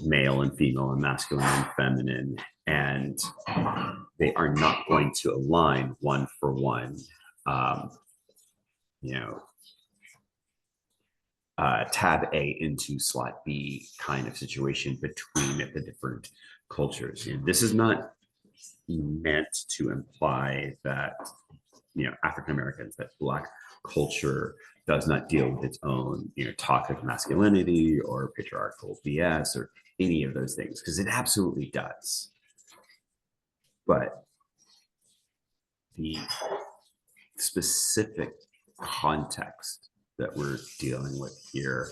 male and female and masculine and feminine. And they are not going to align one for one, you know, tab A into slot B kind of situation between the different cultures. And this is not meant to imply that, you know, African Americans, that Black culture does not deal with its own, you know, toxic masculinity or patriarchal BS or any of those things, because it absolutely does. But the specific context that we're dealing with here,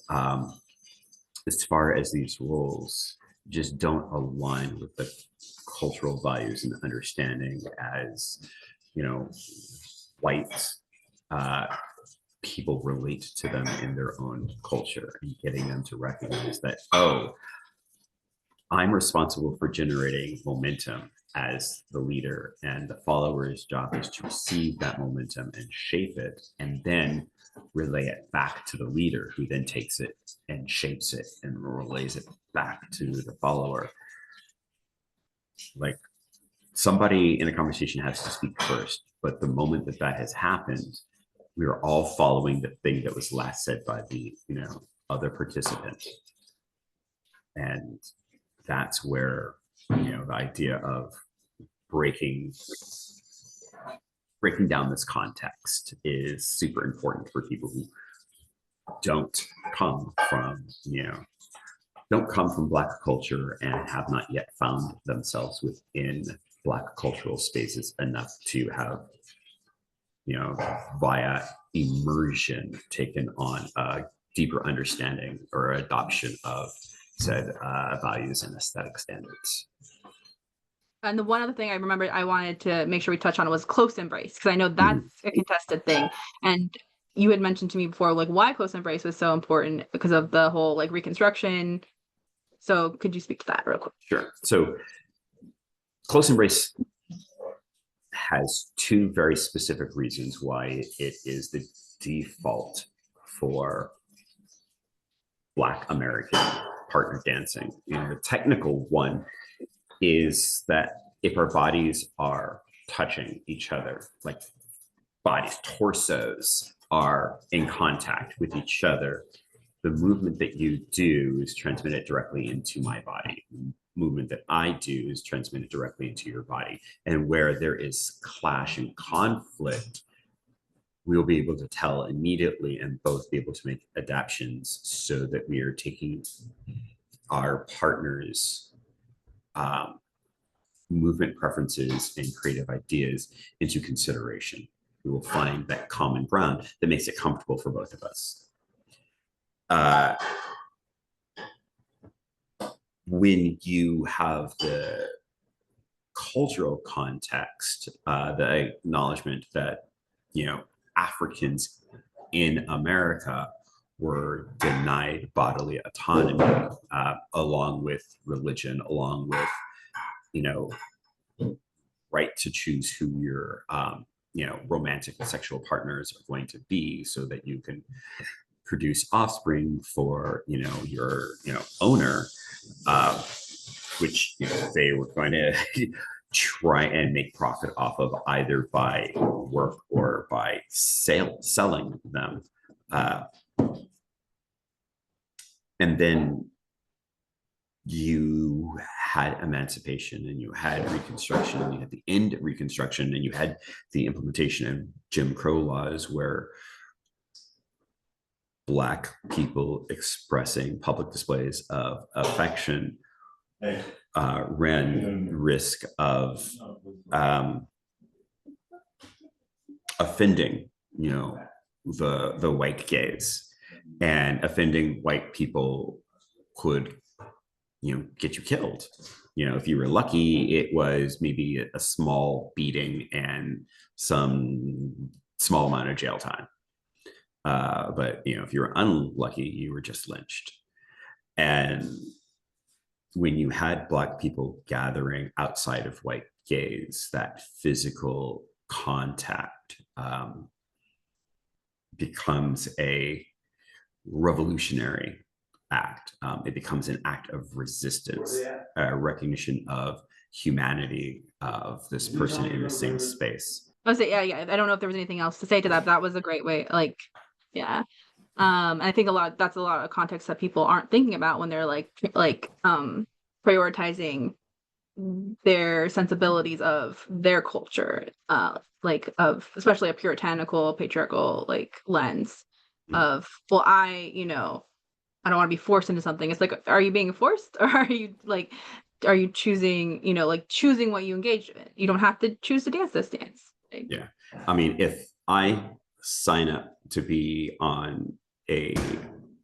as far as these roles, just don't align with the cultural values and understanding as, you know, white people relate to them in their own culture, and getting them to recognize that, oh, I'm responsible for generating momentum as the leader, and the follower's job is to receive that momentum and shape it, and then relay it back to the leader, who then takes it and shapes it and relays it back to the follower. Like, somebody in a conversation has to speak first, but the moment that that has happened, we are all following the thing that was last said by the, you know, other participant. And that's where, you know, the idea of breaking down this context is super important for people who don't come from, you know, don't come from Black culture and have not yet found themselves within Black cultural spaces enough to have, you know, via immersion, taken on a deeper understanding or adoption of said values and aesthetic standards. And the one other thing I remember I wanted to make sure we touch on was close embrace, because I know that's a contested thing. And you had mentioned to me before, like, why close embrace was so important because of the whole like Reconstruction. So could you speak to that real quick? Sure. So close embrace has two very specific reasons why it is the default for Black American partner dancing. You know, the technical one is that if our bodies are touching each other, like bodies, torsos are in contact with each other, the movement that you do is transmitted directly into my body. Movement that I do is transmitted directly into your body. And where there is clash and conflict, we'll be able to tell immediately and both be able to make adaptations so that we are taking our partners' movement preferences and creative ideas into consideration. We will find that common ground that makes it comfortable for both of us. When you have the cultural context, the acknowledgement that, you know, Africans in America were denied bodily autonomy, along with religion, along with, you know, right to choose who your, you know, romantic and sexual partners are going to be, so that you can produce offspring for, you know, your, you know, owner, which, you know, they were going to try and make profit off of, either by work or by selling them. And then you had emancipation, and you had Reconstruction, and you had the end of Reconstruction, and you had the implementation of Jim Crow laws, where Black people expressing public displays of affection ran risk of offending, you know, the white gaze, and offending white people could, you know, get you killed. You know, if you were lucky, it was maybe a small beating and some small amount of jail time. But, you know, if you were unlucky, you were just lynched. And when you had Black people gathering outside of white gaze, that physical contact becomes a revolutionary act. It becomes an act of resistance, a recognition of humanity of this person in the same space. I was say, yeah. I don't know if there was anything else to say to that, but that was a great way. Like, yeah. I think that's a lot of context that people aren't thinking about when they're prioritizing their sensibilities of their culture, like of especially a puritanical, patriarchal like lens of, well, I don't want to be forced into something. It's like, are you being forced or are you choosing, like choosing what you engage in? You don't have to choose to dance this dance. Like, Yeah. I mean, if I sign up to be on a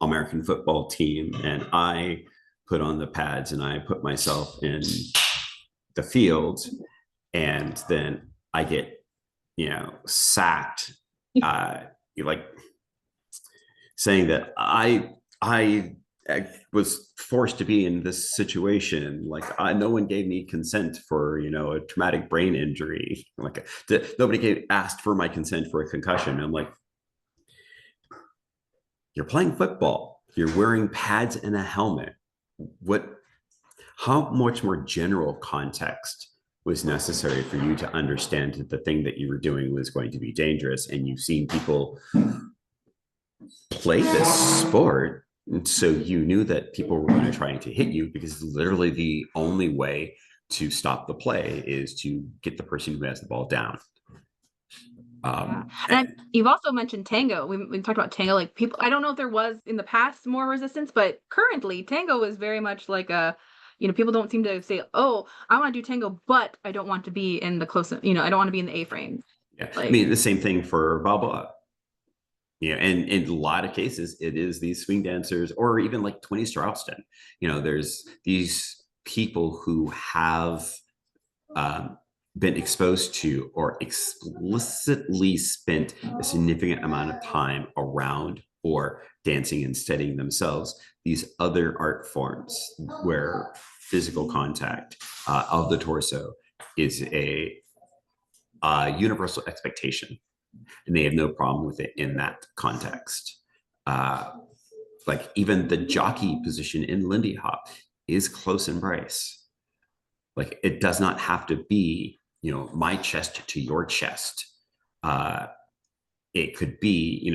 American football team and I put on the pads and I put myself in the field and then I get, sacked, like saying that I was forced to be in this situation. Like no one gave me consent for a traumatic brain injury. Like nobody asked for my consent for a concussion. I'm like, you're playing football. You're wearing pads and a helmet. How much more general context was necessary for you to understand that the thing that you were doing was going to be dangerous? And you've seen people play this sport, and so you knew that people were going to try to hit you, because literally the only way to stop the play is to get the person who has the ball down. And you've also mentioned tango. We talked about tango. Like people, I don't know if there was in the past more resistance, but currently tango is very much like people don't seem to say, "Oh, I want to do tango, but I don't want to be in the close. I don't want to be in the A-frame." Yeah, I mean the same thing for Balboa. And in a lot of cases, it is these swing dancers, or even like 20s Charleston. There's these people who have been exposed to or explicitly spent a significant amount of time around or dancing and studying themselves these other art forms where physical contact of the torso is a universal expectation, and they have no problem with it in that context. Like even the jockey position in Lindy Hop is close embrace. Like it does not have to be, my chest to your chest. It could be,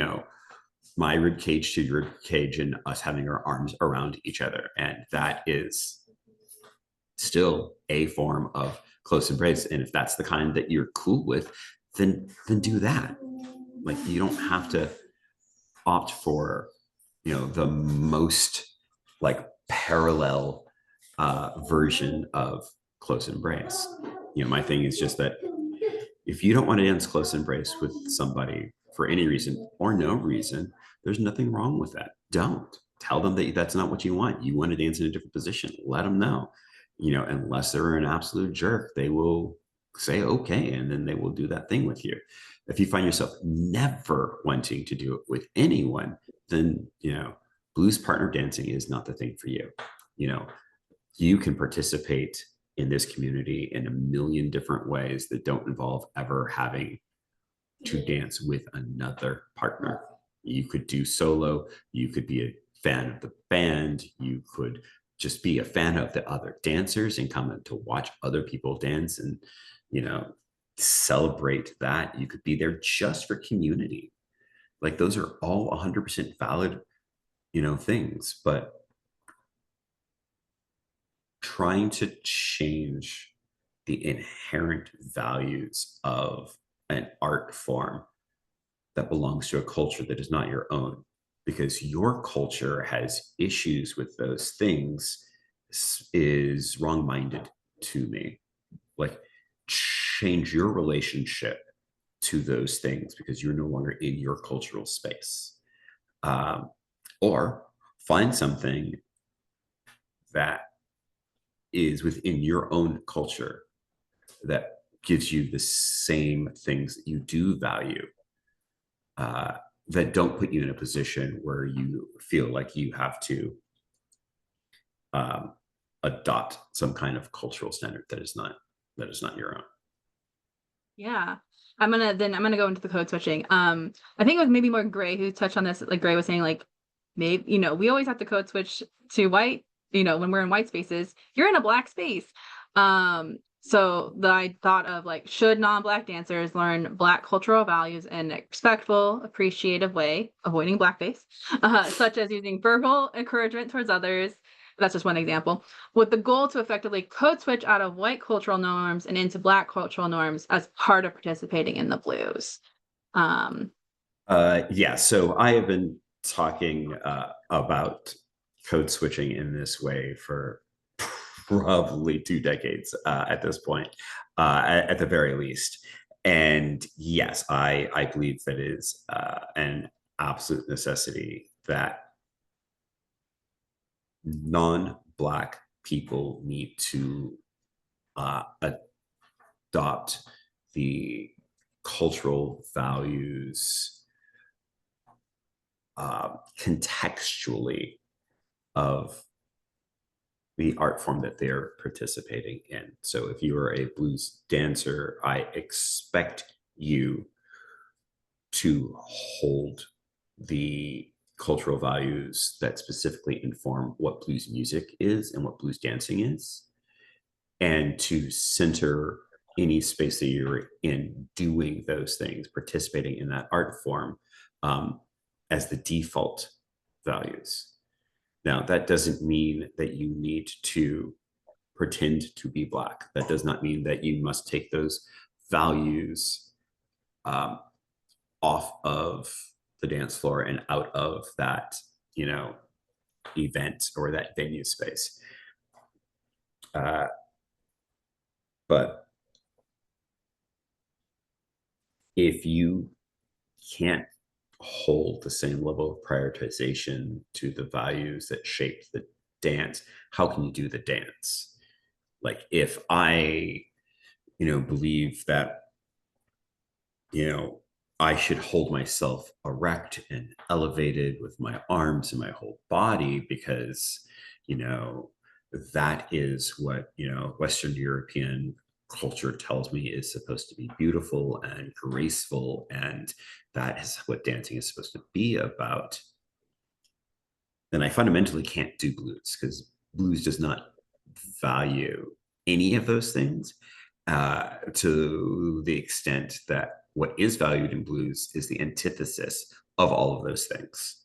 my rib cage to your rib cage and us having our arms around each other. And that is still a form of close embrace. And if that's the kind that you're cool with, then do that. Like you don't have to opt for, the most like parallel version of close embrace. My thing is just that if you don't want to dance close embrace with somebody for any reason or no reason, there's nothing wrong with that. Don't tell them that that's not what you want. You want to dance in a different position. Let them know. Unless they're an absolute jerk, they will say okay, and then they will do that thing with you. If you find yourself never wanting to do it with anyone, then blues partner dancing is not the thing for you. You can participate in this community in a million different ways that don't involve ever having to dance with another partner. You could do solo, you could be a fan of the band, you could just be a fan of the other dancers and come to watch other people dance and celebrate that. You could be there just for community. Like those are all 100% valid things, but trying to change the inherent values of an art form that belongs to a culture that is not your own, because your culture has issues with those things, is wrong-minded to me. Like change your relationship to those things because you're no longer in your cultural space, or find something that is within your own culture that gives you the same things that you do value, that don't put you in a position where you feel like you have to adopt some kind of cultural standard that is not your own. Yeah. I'm gonna go into the code switching. I think it was maybe more Gray who touched on this. Like Gray was saying, like maybe, we always have to code switch to white, when we're in white spaces. You're in a black space. So I thought of like, should non-Black dancers learn Black cultural values in a respectful, appreciative way, avoiding blackface, such as using verbal encouragement towards others? That's just one example, with the goal to effectively code switch out of white cultural norms and into Black cultural norms as part of participating in the blues. Um, Yeah, so I have been talking about code switching in this way for probably 2 decades at this point, at the very least. And yes, I believe that is an absolute necessity that non-Black people need to adopt the cultural values contextually of the art form that they're participating in. So if you are a blues dancer, I expect you to hold the cultural values that specifically inform what blues music is and what blues dancing is, and to center any space that you're in doing those things, participating in that art form, as the default values. Now, that doesn't mean that you need to pretend to be Black. That does not mean that you must take those values um, off of the dance floor and out of that, you know, event or that venue space. Uh, but if you can't hold the same level of prioritization to the values that shape the dance, how can you do the dance? Like if I, believe that, you know, I should hold myself erect and elevated with my arms and my whole body because, you know, that is what, Western European culture tells me is supposed to be beautiful and graceful. And that is what dancing is supposed to be about. Then I fundamentally can't do blues because blues does not value any of those things to the extent that what is valued in blues is the antithesis of all of those things.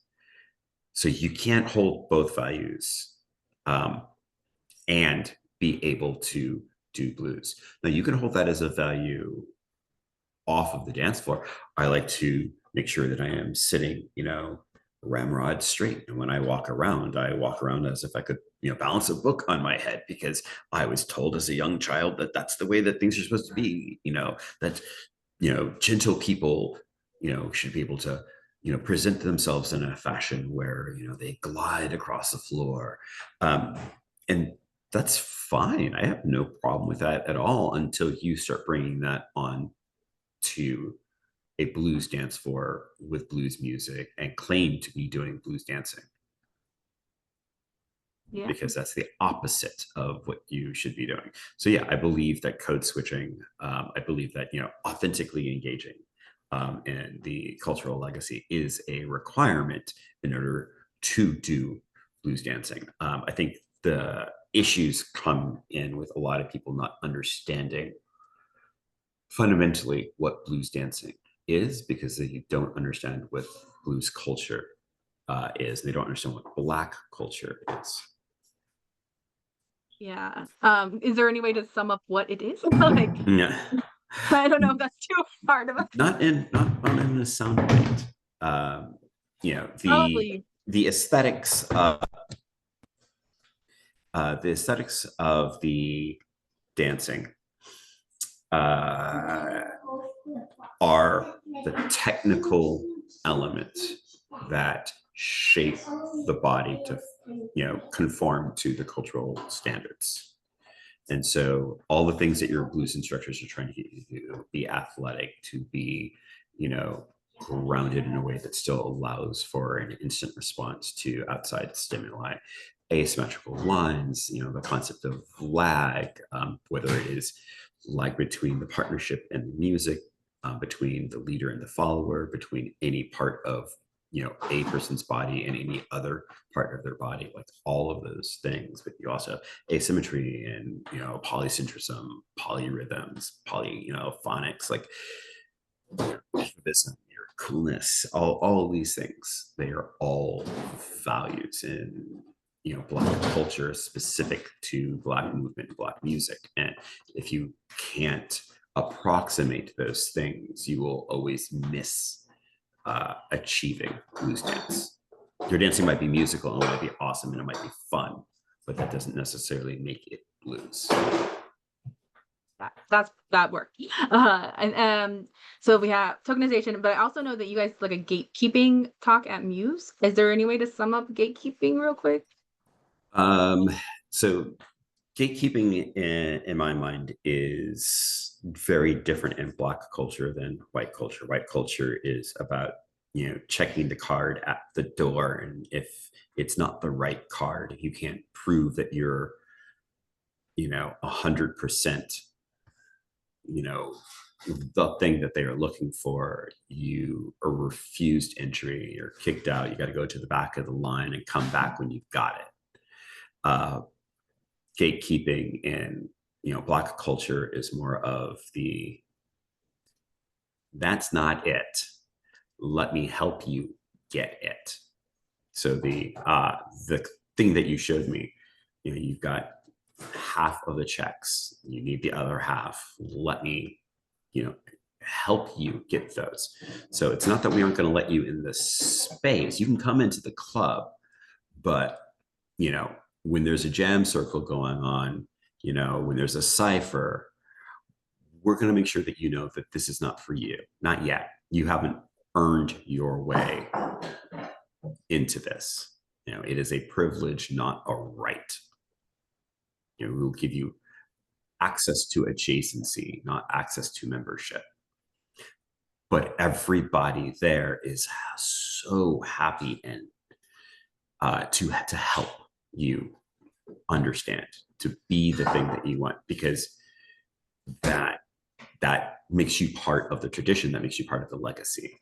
So you can't hold both values um, and be able to do blues. Now you can hold that as a value off of the dance floor. I like to make sure that I am sitting, ramrod straight. And when I walk around as if I could, balance a book on my head because I was told as a young child that that's the way that things are supposed to be, that, gentle people, should be able to, present themselves in a fashion where, they glide across the floor. And that's fine. I have no problem with that at all until you start bringing that on to a blues dance floor with blues music and claim to be doing blues dancing yeah. because that's the opposite of what you should be doing. So yeah, I believe that code switching, I believe that, authentically engaging in the cultural legacy is a requirement in order to do blues dancing. I think the issues come in with a lot of people not understanding fundamentally what blues dancing is because they don't understand what blues culture is. They don't understand what Black culture is. Yeah. Is there any way to sum up what it is? Like, Yeah. I don't know if that's too hard of a Not in a sound bite. You know, probably. the aesthetics of the dancing uh, are the technical elements that shape the body to, conform to the cultural standards. And so all the things that your blues instructors are trying to get you to do, be athletic, to be, grounded in a way that still allows for an instant response to outside stimuli, asymmetrical lines, the concept of lag, whether it is lag between the partnership and the music, between the leader and the follower, between any part of a person's body and any other part of their body, like all of those things. But you also have asymmetry and polysyndrism, polyrhythms, phonics, like your coolness, all of these things, they are all values in Black culture, specific to Black movement, Black music. And if you can't approximate those things, you will always miss achieving blues dance. Your dancing might be musical and it might be awesome and it might be fun, but that doesn't necessarily make it blues. That worked. And so we have tokenization, but I also know that you guys like a gatekeeping talk at Muse. Is there any way to sum up gatekeeping real quick? So gatekeeping in my mind is very different in Black culture than white culture. White culture is about checking the card at the door, and if it's not the right card, you can't prove that you're 100% the thing that they are looking for, you are refused entry, you're kicked out, you got to go to the back of the line and come back when you've got it. Gatekeeping in Black culture is more of that's not it, let me help you get it. So the thing that you showed me, you've got half of the checks, you need the other half, let me help you get those. So it's not that we aren't going to let you in the space, you can come into the club, but when there's a jam circle going on, when there's a cipher, we're going to make sure that that this is not for you. Not yet. You haven't earned your way into this. It is a privilege, not a right. We'll give you access to adjacency, not access to membership. But everybody there is so happy and to help you understand, to be the thing that you want, because that makes you part of the tradition, that makes you part of the legacy.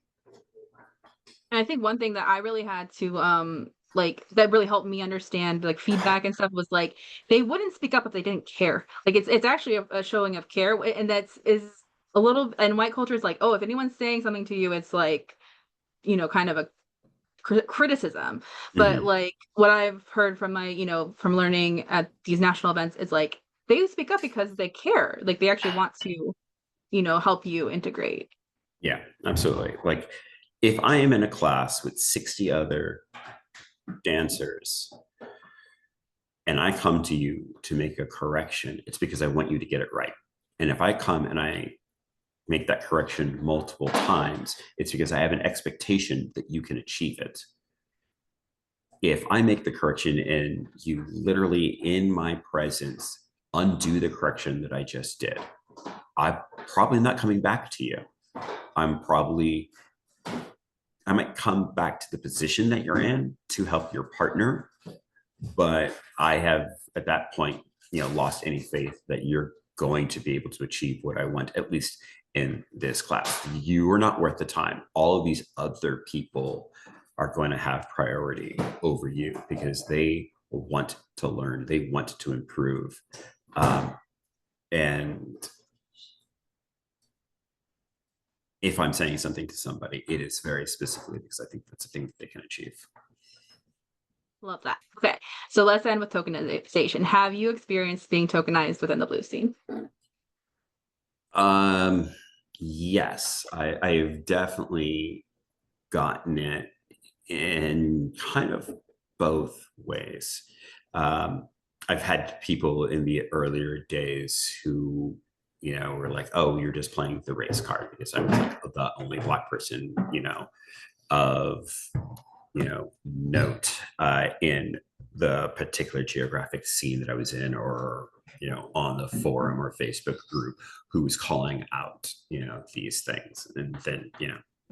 And I think one thing that I really had to like that really helped me understand like feedback and stuff was like they wouldn't speak up if they didn't care. Like it's actually a showing of care, and that's is a little. And white culture is like, oh, if anyone's saying something to you, it's like kind of a criticism. But Mm-hmm. like what I've heard from my from learning at these national events is like they speak up because they care, like they actually want to help you integrate. Yeah, absolutely. Like if I am in a class with 60 other dancers and I come to you to make a correction, it's because I want you to get it right. And if I come and I make that correction multiple times, it's because I have an expectation that you can achieve it. If I make the correction and you literally in my presence undo the correction that I just did, I'm probably not coming back to you. I might come back to the position that you're in to help your partner, but I have at that point, lost any faith that you're going to be able to achieve what I want, at least in this class. You are not worth the time. All of these other people are going to have priority over you because they want to learn, they want to improve. And if I'm saying something to somebody, it is very specifically because I think that's a thing that they can achieve. Love that. Okay, so let's end with tokenization. Have you experienced being tokenized within the blues scene? Yes, I've definitely gotten it in kind of both ways. I've had people in the earlier days who, were like, oh, you're just playing the race card because I was like the only Black person, of, note in the particular geographic scene that I was in, or, on the forum or Facebook group who was calling out, these things. And then,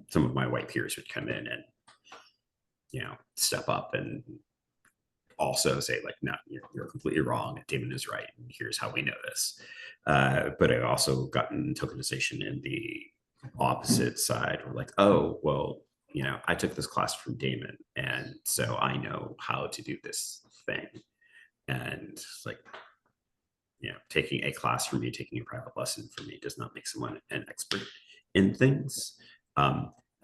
some of my white peers would come in and, step up and also say like, no, you're completely wrong. Damon is right. And here's how we know this. But I also gotten tokenization in the opposite side, or like, oh, well, I took this class from Damon, and so I know how to do this thing. And it's like, taking a class from me, taking a private lesson from me does not make someone an expert in things.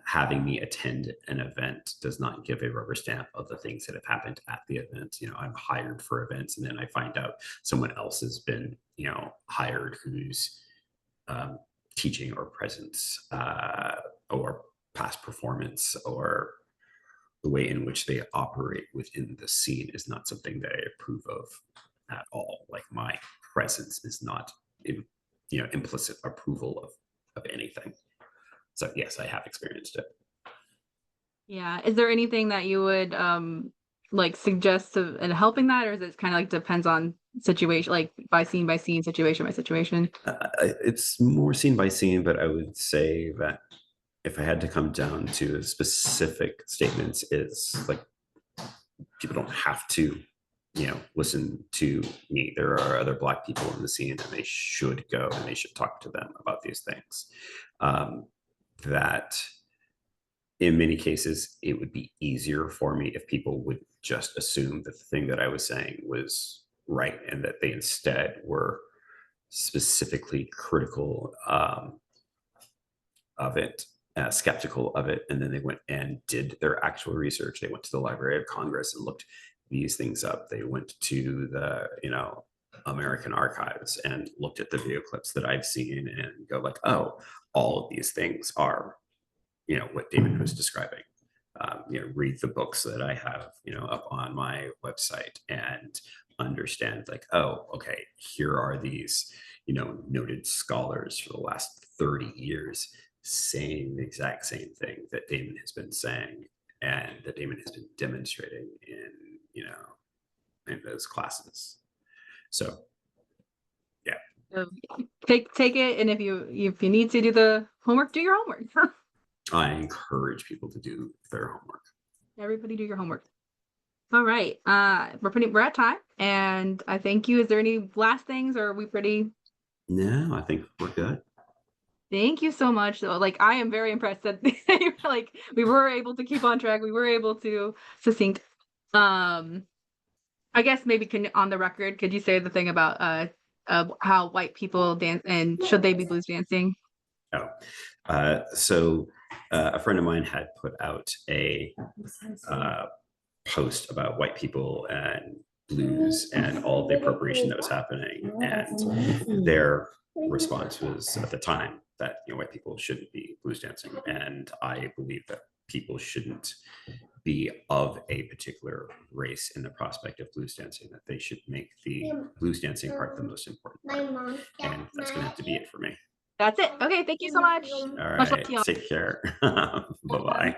Having me attend an event does not give a rubber stamp of the things that have happened at the event. I'm hired for events, and then I find out someone else has been, hired who's teaching or presence or past performance, or the way in which they operate within the scene is not something that I approve of at all. Like, my presence is not, implicit approval of anything. So yes, I have experienced it. Yeah. Is there anything that you would like suggest in helping that, or is it kind of like depends on situation, like by scene, situation by situation? It's more scene by scene, but I would say that if I had to come down to specific statements, it's like, people don't have to, listen to me. There are other Black people in the scene, and they should go and they should talk to them about these things. That in many cases, it would be easier for me if people would just assume that the thing that I was saying was right, and that they instead were specifically critical of it, skeptical of it, and then they went and did their actual research. They went to the Library of Congress and looked these things up. They went to the American Archives and looked at the video clips that I've seen and go like, oh, all of these things are what David was describing. Read the books that I have up on my website and understand like, oh, okay, here are these noted scholars for the last 30 years saying the exact same thing that Damon has been saying, and that Damon has been demonstrating in those classes. So yeah. So, take it, and if you need to do the homework, do your homework. I encourage people to do their homework. Everybody do your homework. All right. We're at time, and I thank you. Is there any last things, or are we pretty? No, I think we're good. Thank you so much. So, like, I am very impressed that like we were able to keep on track. We were able to succinct. Um, I guess maybe on the record, could you say the thing about how white people dance, and should they be blues dancing? Oh, so a friend of mine had put out a post about white people and blues and all the appropriation that was happening, and their response was at the time that white people shouldn't be blues dancing, and I believe that people shouldn't be of a particular race in the prospect of blues dancing, that they should make the blues dancing part the most important part. And that's going to have to be it for me. That's it. Okay. Thank you so much. All Much love right, to y'all. take care. Bye bye.